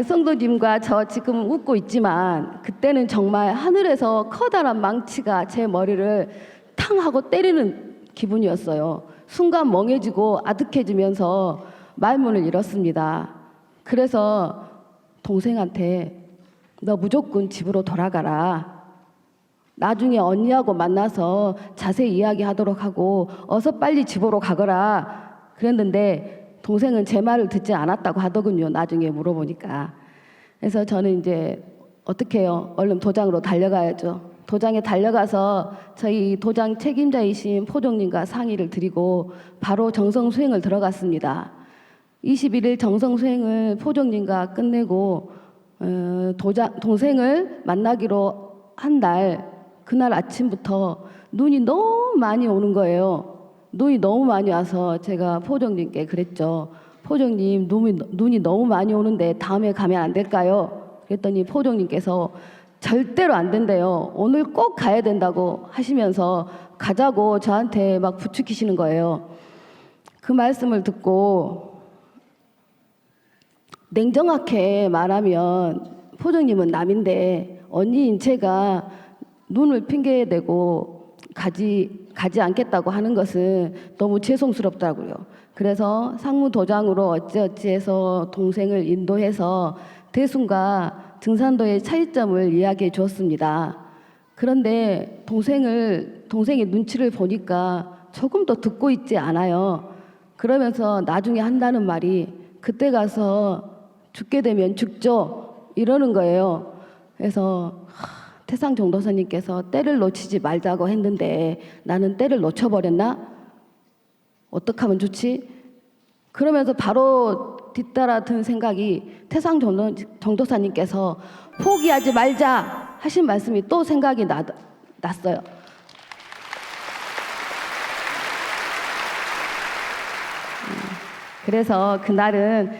성도님과 저 지금 웃고 있지만 그때는 정말 하늘에서 커다란 망치가 제 머리를 탕 하고 때리는 기분이었어요. 순간 멍해지고 아득해지면서 말문을 잃었습니다. 그래서 동생한테 너 무조건 집으로 돌아가라. 나중에 언니하고 만나서 자세히 이야기하도록 하고 어서 빨리 집으로 가거라. 그랬는데 동생은 제 말을 듣지 않았다고 하더군요. 나중에 물어보니까. 그래서 저는 이제 어떻게 해요? 얼른 도장으로 달려가야죠. 도장에 달려가서 저희 도장 책임자이신 포종님과 상의를 드리고 바로 정성 수행을 들어갔습니다. 21일 정성 수행을 포종님과 끝내고 동생을 만나기로 한 날 그날 아침부터 눈이 너무 많이 오는 거예요. 눈이 너무 많이 와서 제가 포종님께 그랬죠. 포종님 눈이 너무 많이 오는데 다음에 가면 안 될까요? 그랬더니 포종님께서 절대로 안 된대요. 오늘 꼭 가야 된다고 하시면서 가자고 저한테 막 부추기시는 거예요. 그 말씀을 듣고 냉정하게 말하면 포종님은 남인데 언니인 제가 눈을 핑계대고 가지 않겠다고 하는 것은 너무 죄송스럽더라고요. 그래서 상무도장으로 어찌어찌해서 동생을 인도해서 대순과 증산도의 차이점을 이야기해 주었습니다. 그런데 동생의 눈치를 보니까 조금 더 듣고 있지 않아요. 그러면서 나중에 한다는 말이 그때 가서 죽게 되면 죽죠 이러는 거예요. 그래서 태상 정도사님께서 때를 놓치지 말자고 했는데 나는 때를 놓쳐버렸나? 어떻게 하면 좋지? 그러면서 바로 뒤따라 든 생각이 태상 정도사님께서 포기하지 말자 하신 말씀이 또 생각이 났어요. 그래서 그날은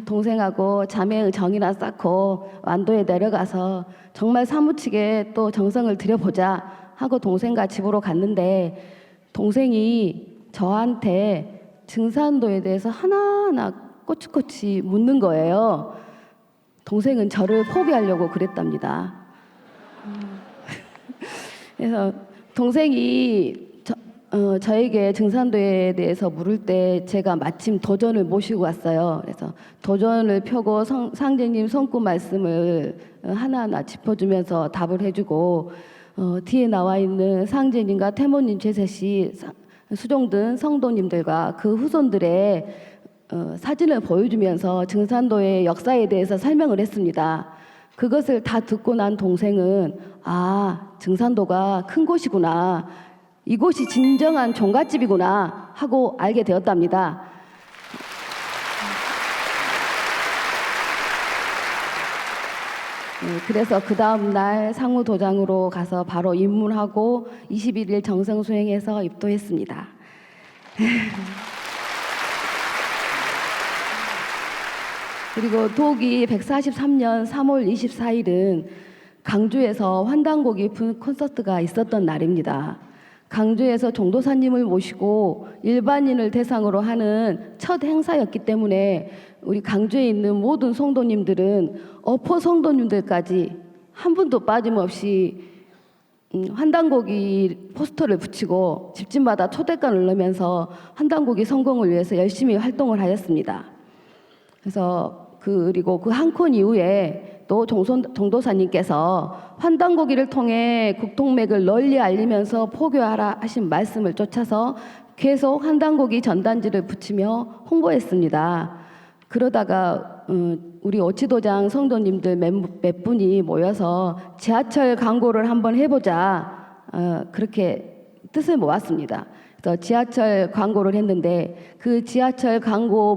동생하고 자매의 정이나 쌓고 완도에 내려가서 정말 사무치게 또 정성을 들여보자 하고 동생과 집으로 갔는데 동생이 저한테 증산도에 대해서 하나하나 꼬치꼬치 묻는 거예요. 동생은 저를 포기하려고 그랬답니다. 그래서 동생이 저에게 증산도에 대해서 물을 때 제가 마침 도전을 모시고 왔어요. 그래서 도전을 펴고 상제님 손금 말씀을 하나하나 짚어주면서 답을 해주고 뒤에 나와 있는 상제님과 태모님 제셋이 수종든 성도님들과 그 후손들의 사진을 보여주면서 증산도의 역사에 대해서 설명을 했습니다. 그것을 다 듣고 난 동생은 증산도가 큰 곳이구나. 이곳이 진정한 종갓집이구나 하고 알게 되었답니다. 그래서 그 다음 날 상무도장으로 가서 바로 입문하고 21일 정성 수행해서 입도했습니다. 그리고 도기 143년 3월 24일은 강주에서 환단 깊은 콘서트가 있었던 날입니다. 강주에서 정도사님을 모시고 일반인을 대상으로 하는 첫 행사였기 때문에 우리 강주에 있는 모든 성도님들은 어포 성도님들까지 한 분도 빠짐없이 환단고기 포스터를 붙이고 집집마다 초대권을 넣으면서 환단고기 성공을 위해서 열심히 활동을 하였습니다. 그래서 그리고 그 한 콘 이후에 또 정도사님께서 환단고기를 통해 국통맥을 널리 알리면서 포교하라 하신 말씀을 쫓아서 계속 환단고기 전단지를 붙이며 홍보했습니다. 그러다가 우리 오치도장 성도님들 몇 분이 모여서 지하철 광고를 한번 해보자 그렇게 뜻을 모았습니다. 그래서 지하철 광고를 했는데 그 지하철 광고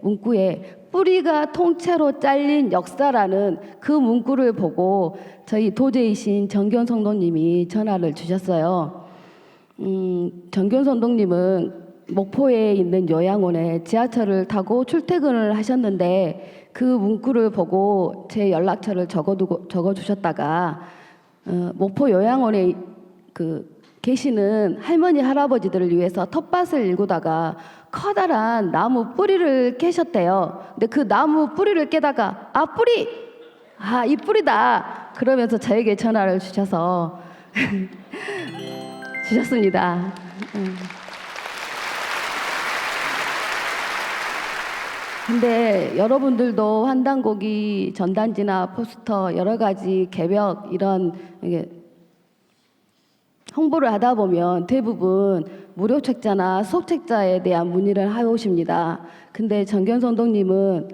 문구에 뿌리가 통째로 잘린 역사라는 그 문구를 보고 저희 도제이신 정견 성도님이 전화를 주셨어요. 정견 성도님은 목포에 있는 요양원에 지하철을 타고 출퇴근을 하셨는데 그 문구를 보고 제 연락처를 적어주셨다가 목포 요양원에 계시는 할머니 할아버지들을 위해서 텃밭을 일구다가 커다란 나무 뿌리를 깨셨대요. 근데 그 나무 뿌리를 깨다가 뿌리! 이 뿌리다! 그러면서 저에게 전화를 주셔서 주셨습니다. 근데 여러분들도 환단고기 전단지나 포스터 여러 가지 개벽 이런 홍보를 하다 보면 대부분 무료 책자나 수업책자에 대한 문의를 해오십니다. 근데 정견 선동님은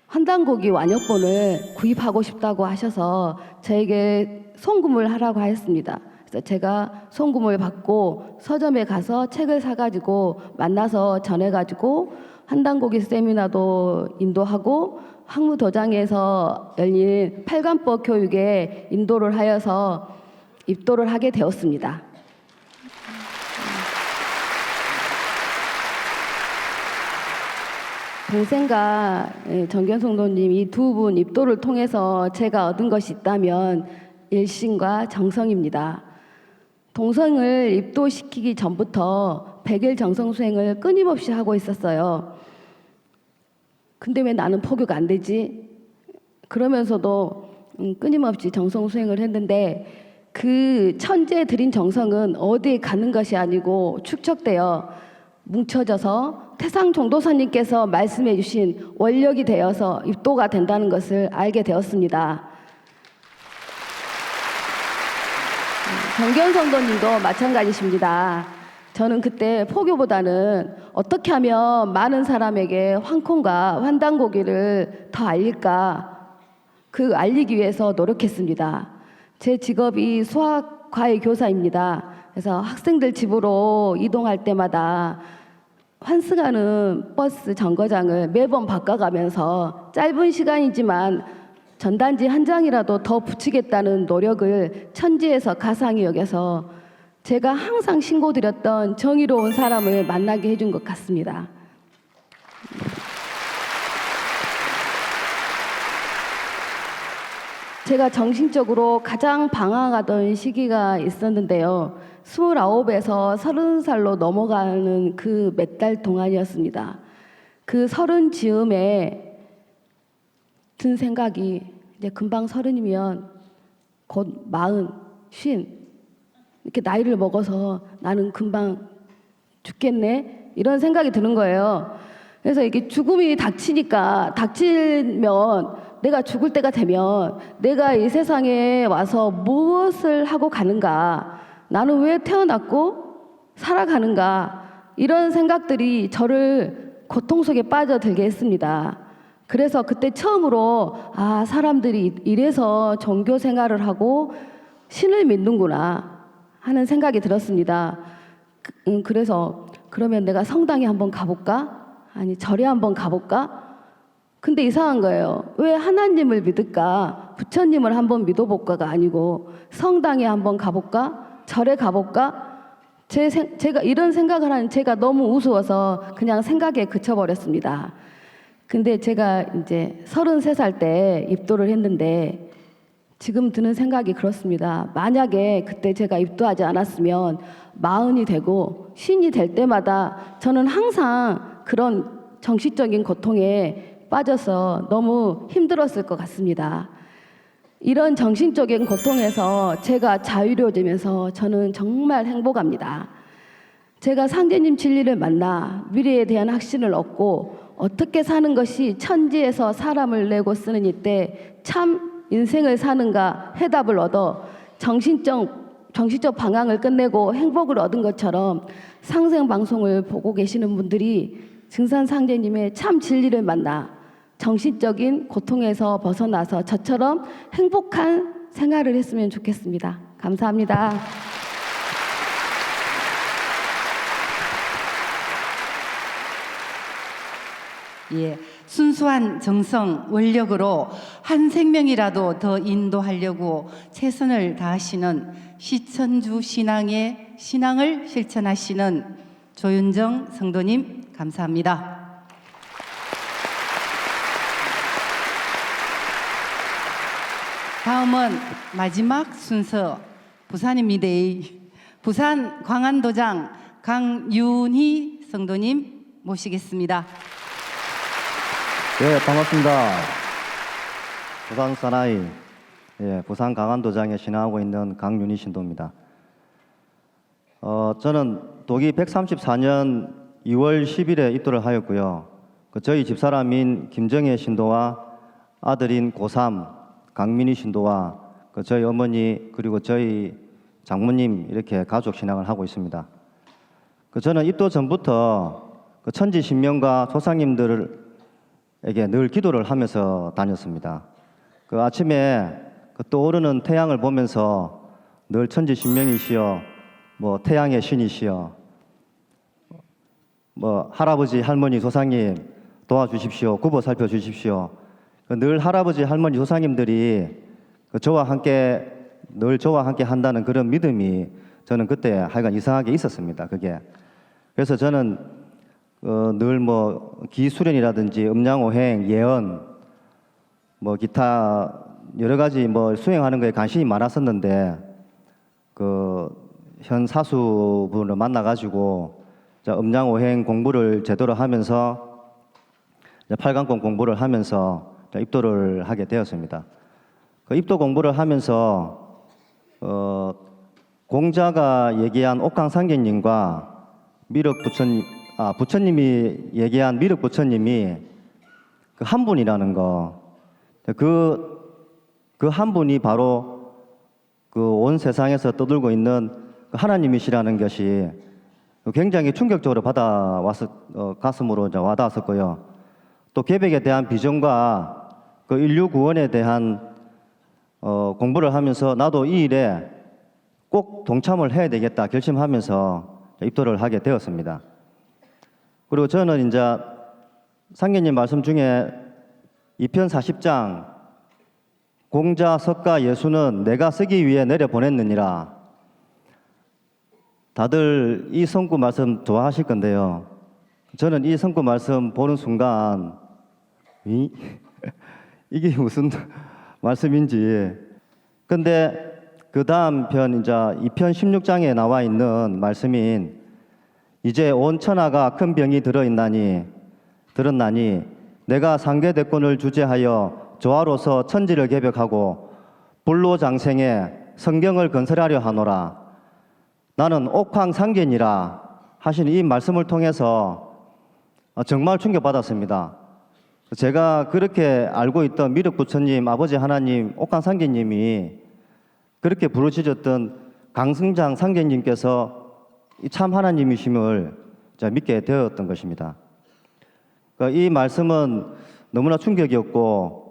환단고기 완역본을 구입하고 싶다고 하셔서 저에게 송금을 하라고 하였습니다. 그래서 제가 송금을 받고 서점에 가서 책을 사가지고 만나서 전해가지고 환단고기 세미나도 인도하고 항무도장에서 열린 팔관법 교육에 인도를 하여서 입도를 하게 되었습니다. 동생과 정견 성도님 이 두 분 입도를 통해서 제가 얻은 것이 있다면 일심과 정성입니다. 동생을 입도시키기 전부터 100일 정성 수행을 끊임없이 하고 있었어요. 근데 왜 나는 포교가 안 되지? 그러면서도 끊임없이 정성 수행을 했는데 그 천지에 들인 정성은 어디에 가는 것이 아니고 축적되어 뭉쳐져서 태상 종도사님께서 말씀해 주신 원력이 되어서 입도가 된다는 것을 알게 되었습니다. 정견 성도님도 마찬가지십니다. 저는 그때 포교보다는 어떻게 하면 많은 사람에게 황콩과 환단고기를 더 알릴까, 그 알리기 위해서 노력했습니다. 제 직업이 수학 과외 교사입니다. 그래서 학생들 집으로 이동할 때마다 환승하는 버스 정거장을 매번 바꿔가면서 짧은 시간이지만 전단지 한 장이라도 더 붙이겠다는 노력을 천지에서 가상히 여겨서 제가 항상 신고드렸던 정의로운 사람을 만나게 해준 것 같습니다. 제가 정신적으로 가장 방황하던 시기가 있었는데요. 29에서 30살로 넘어가는 그 몇 달 동안이었습니다. 그 30 즈음에 든 생각이 이제 금방 30이면 곧 40, 50 이렇게 나이를 먹어서 나는 금방 죽겠네 이런 생각이 드는 거예요. 그래서 이게 죽음이 닥치면 내가 죽을 때가 되면 내가 이 세상에 와서 무엇을 하고 가는가, 나는 왜 태어났고 살아가는가, 이런 생각들이 저를 고통 속에 빠져들게 했습니다. 그래서 그때 처음으로 사람들이 이래서 종교 생활을 하고 신을 믿는구나 하는 생각이 들었습니다. 그래서 그러면 내가 성당에 한번 가볼까? 아니 절에 한번 가볼까? 근데 이상한 거예요. 왜 하나님을 믿을까? 부처님을 한번 믿어볼까가 아니고 성당에 한번 가볼까? 절에 가볼까? 제가 이런 생각을 하는 제가 너무 우스워서 그냥 생각에 그쳐버렸습니다. 근데 제가 이제 33살 때 입도를 했는데 지금 드는 생각이 그렇습니다. 만약에 그때 제가 입도하지 않았으면 40이 되고 신이 될 때마다 저는 항상 그런 정신적인 고통에 빠져서 너무 힘들었을 것 같습니다. 이런 정신적인 고통에서 제가 자유로워지면서 저는 정말 행복합니다. 제가 상제님 진리를 만나 미래에 대한 확신을 얻고 어떻게 사는 것이 천지에서 사람을 내고 쓰는 이때 참 인생을 사는가 해답을 얻어 정신적 방황을 끝내고 행복을 얻은 것처럼 상생방송을 보고 계시는 분들이 증산 상제님의 참 진리를 만나 정신적인 고통에서 벗어나서 저처럼 행복한 생활을 했으면 좋겠습니다. 감사합니다. 예, 순수한 정성, 원력으로 한 생명이라도 더 인도하려고 최선을 다하시는 시천주 신앙의 신앙을 실천하시는 조윤정 성도님 감사합니다. 다음은 마지막 순서 부산입니다. 부산 광안도장 강윤희 성도님 모시겠습니다. 네, 반갑습니다. 부산 사나이, 부산 강안도장에 신앙하고 있는 강윤희 신도입니다. 저는 도기 134년 2월 10일에 입도를 하였고요. 저희 집사람인 김정혜 신도와 아들인 고3 강민희 신도와 저희 어머니 그리고 저희 장모님 이렇게 가족 신앙을 하고 있습니다. 저는 입도 전부터 천지 신명과 조상님들에게 늘 기도를 하면서 다녔습니다. 아침에 떠오르는 태양을 보면서 늘 천지 신명이시여, 태양의 신이시여, 할아버지 할머니 조상님 도와주십시오, 굽어 살펴주십시오. 늘 할아버지 할머니 조상님들이 저와 함께 늘 저와 함께 한다는 그런 믿음이 저는 그때 하여간 이상하게 있었습니다. 그게 그래서 저는 늘 기수련이라든지 음양오행, 예언, 기타 여러 가지 수행하는 거에 관심이 많았었는데 현 사수분을 만나가지고 음양오행 공부를 제대로 하면서 8강권 공부를 하면서 입도를 하게 되었습니다. 입도 공부를 하면서 공자가 얘기한 옥황상제님과 미륵 부처님, 부처님이 얘기한 미륵 부처님이 그 한 분이라는 거, 그 한 분이 바로 그 온 세상에서 떠들고 있는 그 하나님이시라는 것이 굉장히 충격적으로 가슴으로 이제 와닿았었고요. 또 개벽에 대한 비전과 그 인류 구원에 대한 공부를 하면서 나도 이 일에 꼭 동참을 해야 되겠다 결심하면서 입도를 하게 되었습니다. 그리고 저는 이제 상계님 말씀 중에 2편 40장 공자, 석가, 예수는 내가 쓰기 위해 내려보냈느니라. 다들 이 성구 말씀 좋아하실 건데요. 저는 이 성구 말씀 보는 순간 이게 무슨 말씀인지. 근데 그 다음 편 이제 2편 16장에 나와 있는 말씀인 이제 온 천하가 큰 병이 들었나니 내가 상계대권을 주재하여 조화로서 천지를 개벽하고 불로 장생해 성경을 건설하려 하노라. 나는 옥황상제니라 하신 이 말씀을 통해서 정말 충격받았습니다. 제가 그렇게 알고 있던 미륵 부처님, 아버지 하나님, 옥황상제님이 그렇게 부르짖었던 강승장 상제님께서 참 하나님이심을 믿게 되었던 것입니다. 이 말씀은 너무나 충격이었고,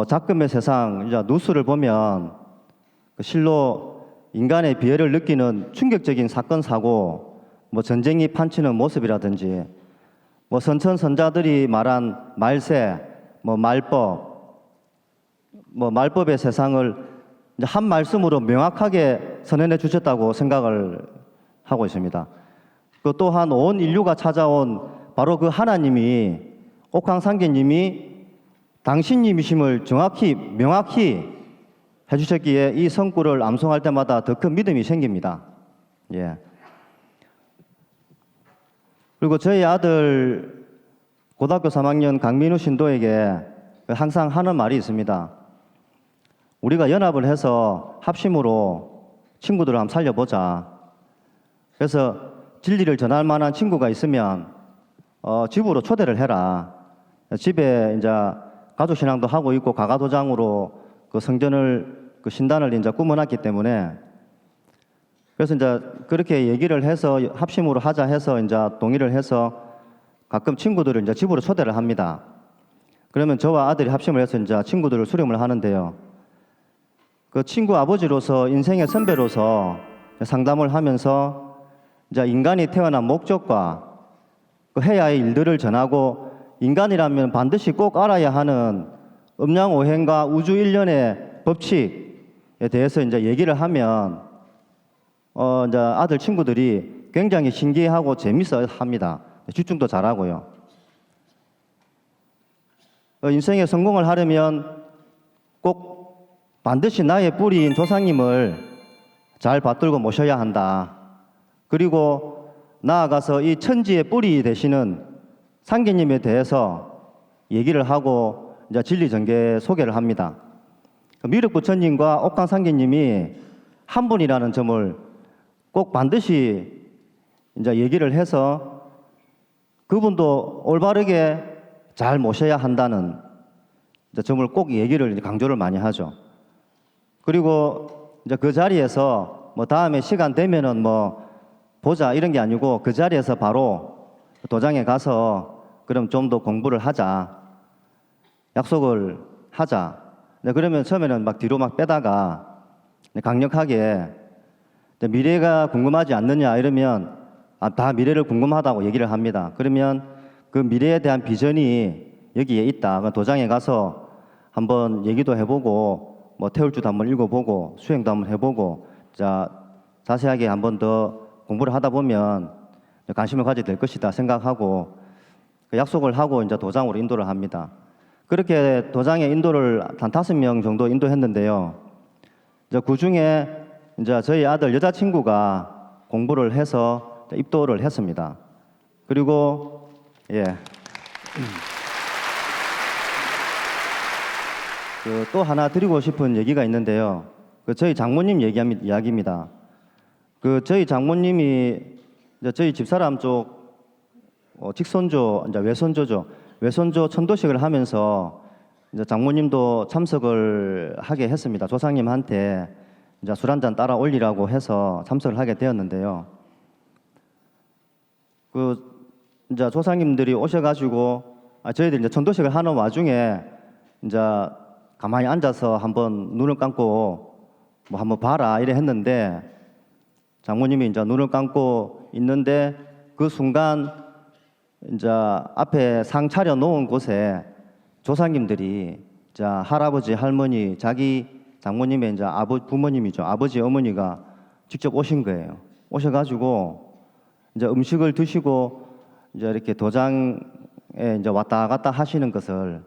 작금의 세상, 뉴스를 보면 실로 인간의 비애를 느끼는 충격적인 사건, 사고, 전쟁이 판치는 모습이라든지, 선천선자들이 말한 말세, 말법의 세상을 한 말씀으로 명확하게 선언해 주셨다고 생각을 하고 있습니다. 그 또한 온 인류가 찾아온 바로 그 하나님이, 옥황상제님이 당신님이심을 정확히 명확히 해주셨기에 이 성구를 암송할 때마다 더 큰 믿음이 생깁니다. 예. 그리고 저희 아들 고등학교 3학년 강민우 신도에게 항상 하는 말이 있습니다. 우리가 연합을 해서 합심으로 친구들을 한번 살려보자. 그래서 진리를 전할 만한 친구가 있으면 집으로 초대를 해라. 집에 이제 가족신앙도 하고 있고 가가도장으로 그 성전을 그 신단을 이제 꾸며놨기 때문에, 그래서 이제 그렇게 얘기를 해서 합심으로 하자 해서 이제 동의를 해서 가끔 친구들을 이제 집으로 초대를 합니다. 그러면 저와 아들이 합심을 해서 이제 친구들을 수렴을 하는데요. 그 친구 아버지로서 인생의 선배로서 상담을 하면서 이제 인간이 태어난 목적과 그 해야 할 일들을 전하고, 인간이라면 반드시 꼭 알아야 하는 음양오행과 우주 일련의 법칙에 대해서 이제 얘기를 하면 이제 아들 친구들이 굉장히 신기해하고 재밌어 합니다. 집중도 잘하고요. 인생에 성공을 하려면 꼭 반드시 나의 뿌리인 조상님을 잘 받들고 모셔야 한다. 그리고 나아가서 이 천지의 뿌리 되시는 상계님에 대해서 얘기를 하고 이제 진리 전개 소개를 합니다. 미륵 부처님과 옥황상제님이 한 분이라는 점을 꼭 반드시 이제 얘기를 해서 그분도 올바르게 잘 모셔야 한다는 점을 꼭 얘기를 강조를 많이 하죠. 그리고 이제 그 자리에서 다음에 시간 되면은 보자 이런 게 아니고 그 자리에서 바로 도장에 가서 그럼 좀 더 공부를 하자, 약속을 하자. 그러면 처음에는 막 뒤로 막 빼다가 강력하게 미래가 궁금하지 않느냐 이러면 다 미래를 궁금하다고 얘기를 합니다. 그러면 그 미래에 대한 비전이 여기에 있다. 도장에 가서 한번 얘기도 해보고 태울주도 한번 읽어보고 수행도 한번 해보고 자세하게 한번 더 공부를 하다 보면 관심을 가지게 될 것이다 생각하고 약속을 하고 이제 도장으로 인도를 합니다. 그렇게 도장에 인도를 한 5명 정도 인도했는데요. 그 중에 이제 저희 아들 여자친구가 공부를 해서 입도를 했습니다. 그리고 또 하나 드리고 싶은 얘기가 있는데요. 그 저희 장모님 이야기입니다. 그 저희 장모님이 이제 저희 집사람 쪽 직손조, 이제 외손조죠. 외손조 천도식을 하면서 이제 장모님도 참석을 하게 했습니다. 조상님한테 이제 술 한잔 따라 올리라고 해서 참석을 하게 되었는데요. 그 이제 조상님들이 오셔가지고 저희들 이제 천도식을 하는 와중에 이제 가만히 앉아서 한번 눈을 감고 뭐 한번 봐라 이래 했는데 장모님이 이제 눈을 감고 있는데 그 순간 이제 앞에 상 차려 놓은 곳에 조상님들이 이제 할아버지, 할머니, 자기 장모님의 이제 부모님이죠. 아버지, 어머니가 직접 오신 거예요. 오셔가지고 이제 음식을 드시고 이제 이렇게 도장에 이제 왔다 갔다 하시는 것을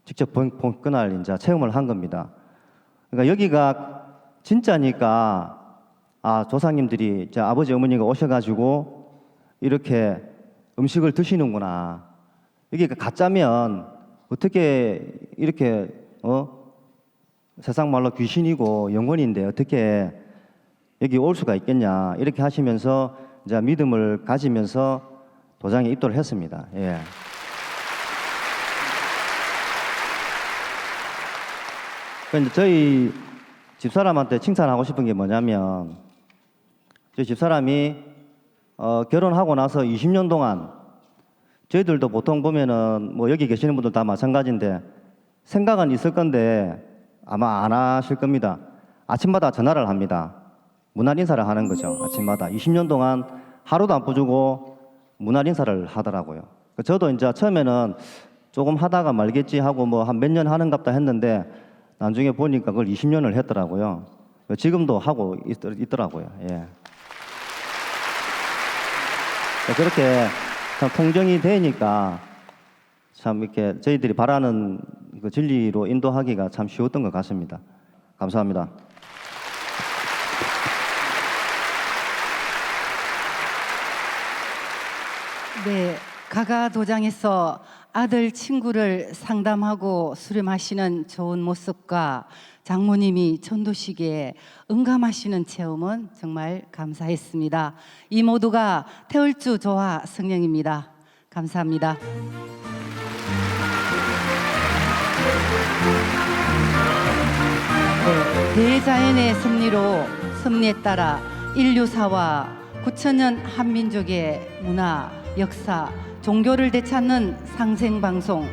직접 그날 이제 체험을 한 겁니다. 그러니까 여기가 진짜니까 조상님들이 이제 아버지, 어머니가 오셔가지고 이렇게 음식을 드시는구나. 여기가 가짜면 어떻게 이렇게 세상 말로 귀신이고 영혼인데 어떻게 여기 올 수가 있겠냐 이렇게 하시면서 이제 믿음을 가지면서 도장에 입도를 했습니다. 예. 근데 저희 집사람한테 칭찬하고 싶은 게 뭐냐면 저희 집사람이 결혼하고 나서 20년 동안 저희들도 보통 보면은 뭐 여기 계시는 분들 다 마찬가지인데 생각은 있을 건데 아마 안 하실 겁니다. 아침마다 전화를 합니다. 문안 인사를 하는 거죠. 아침마다 20년 동안 하루도 안 빠지고 문안 인사를 하더라고요. 저도 이제 처음에는 조금 하다가 말겠지 하고 뭐 한 몇 년 하는갑다 했는데 나중에 보니까 그걸 20년을 했더라고요. 지금도 하고 있더라고요. 예. 그렇게 참 통정이 되니까 참 이렇게 저희들이 바라는 그 진리로 인도하기가 참 쉬웠던 것 같습니다. 감사합니다. 네, 가가 도장에서 아들 친구를 상담하고 술을 마시는 좋은 모습과 장모님이 천도식에 응감하시는 체험은 정말 감사했습니다. 이 모두가 태울주 조화 성령입니다. 감사합니다. 네, 대자연의 섭리에 따라 인류사와 9천년 한민족의 문화, 역사, 종교를 되찾는 상생방송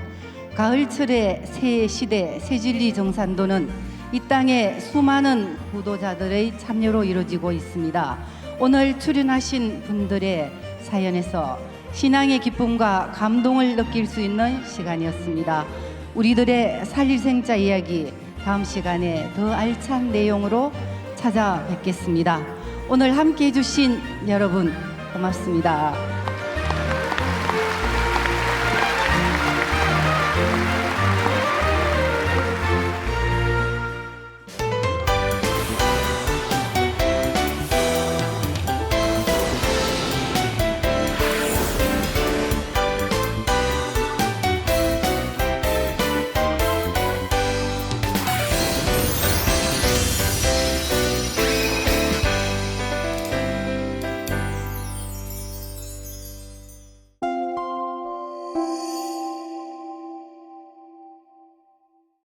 가을철의 새 시대 새진리 정산도는 이 땅의 수많은 구도자들의 참여로 이루어지고 있습니다. 오늘 출연하신 분들의 사연에서 신앙의 기쁨과 감동을 느낄 수 있는 시간이었습니다. 우리들의 살릴생자 이야기 다음 시간에 더 알찬 내용으로 찾아뵙겠습니다. 오늘 함께해 주신 여러분 고맙습니다.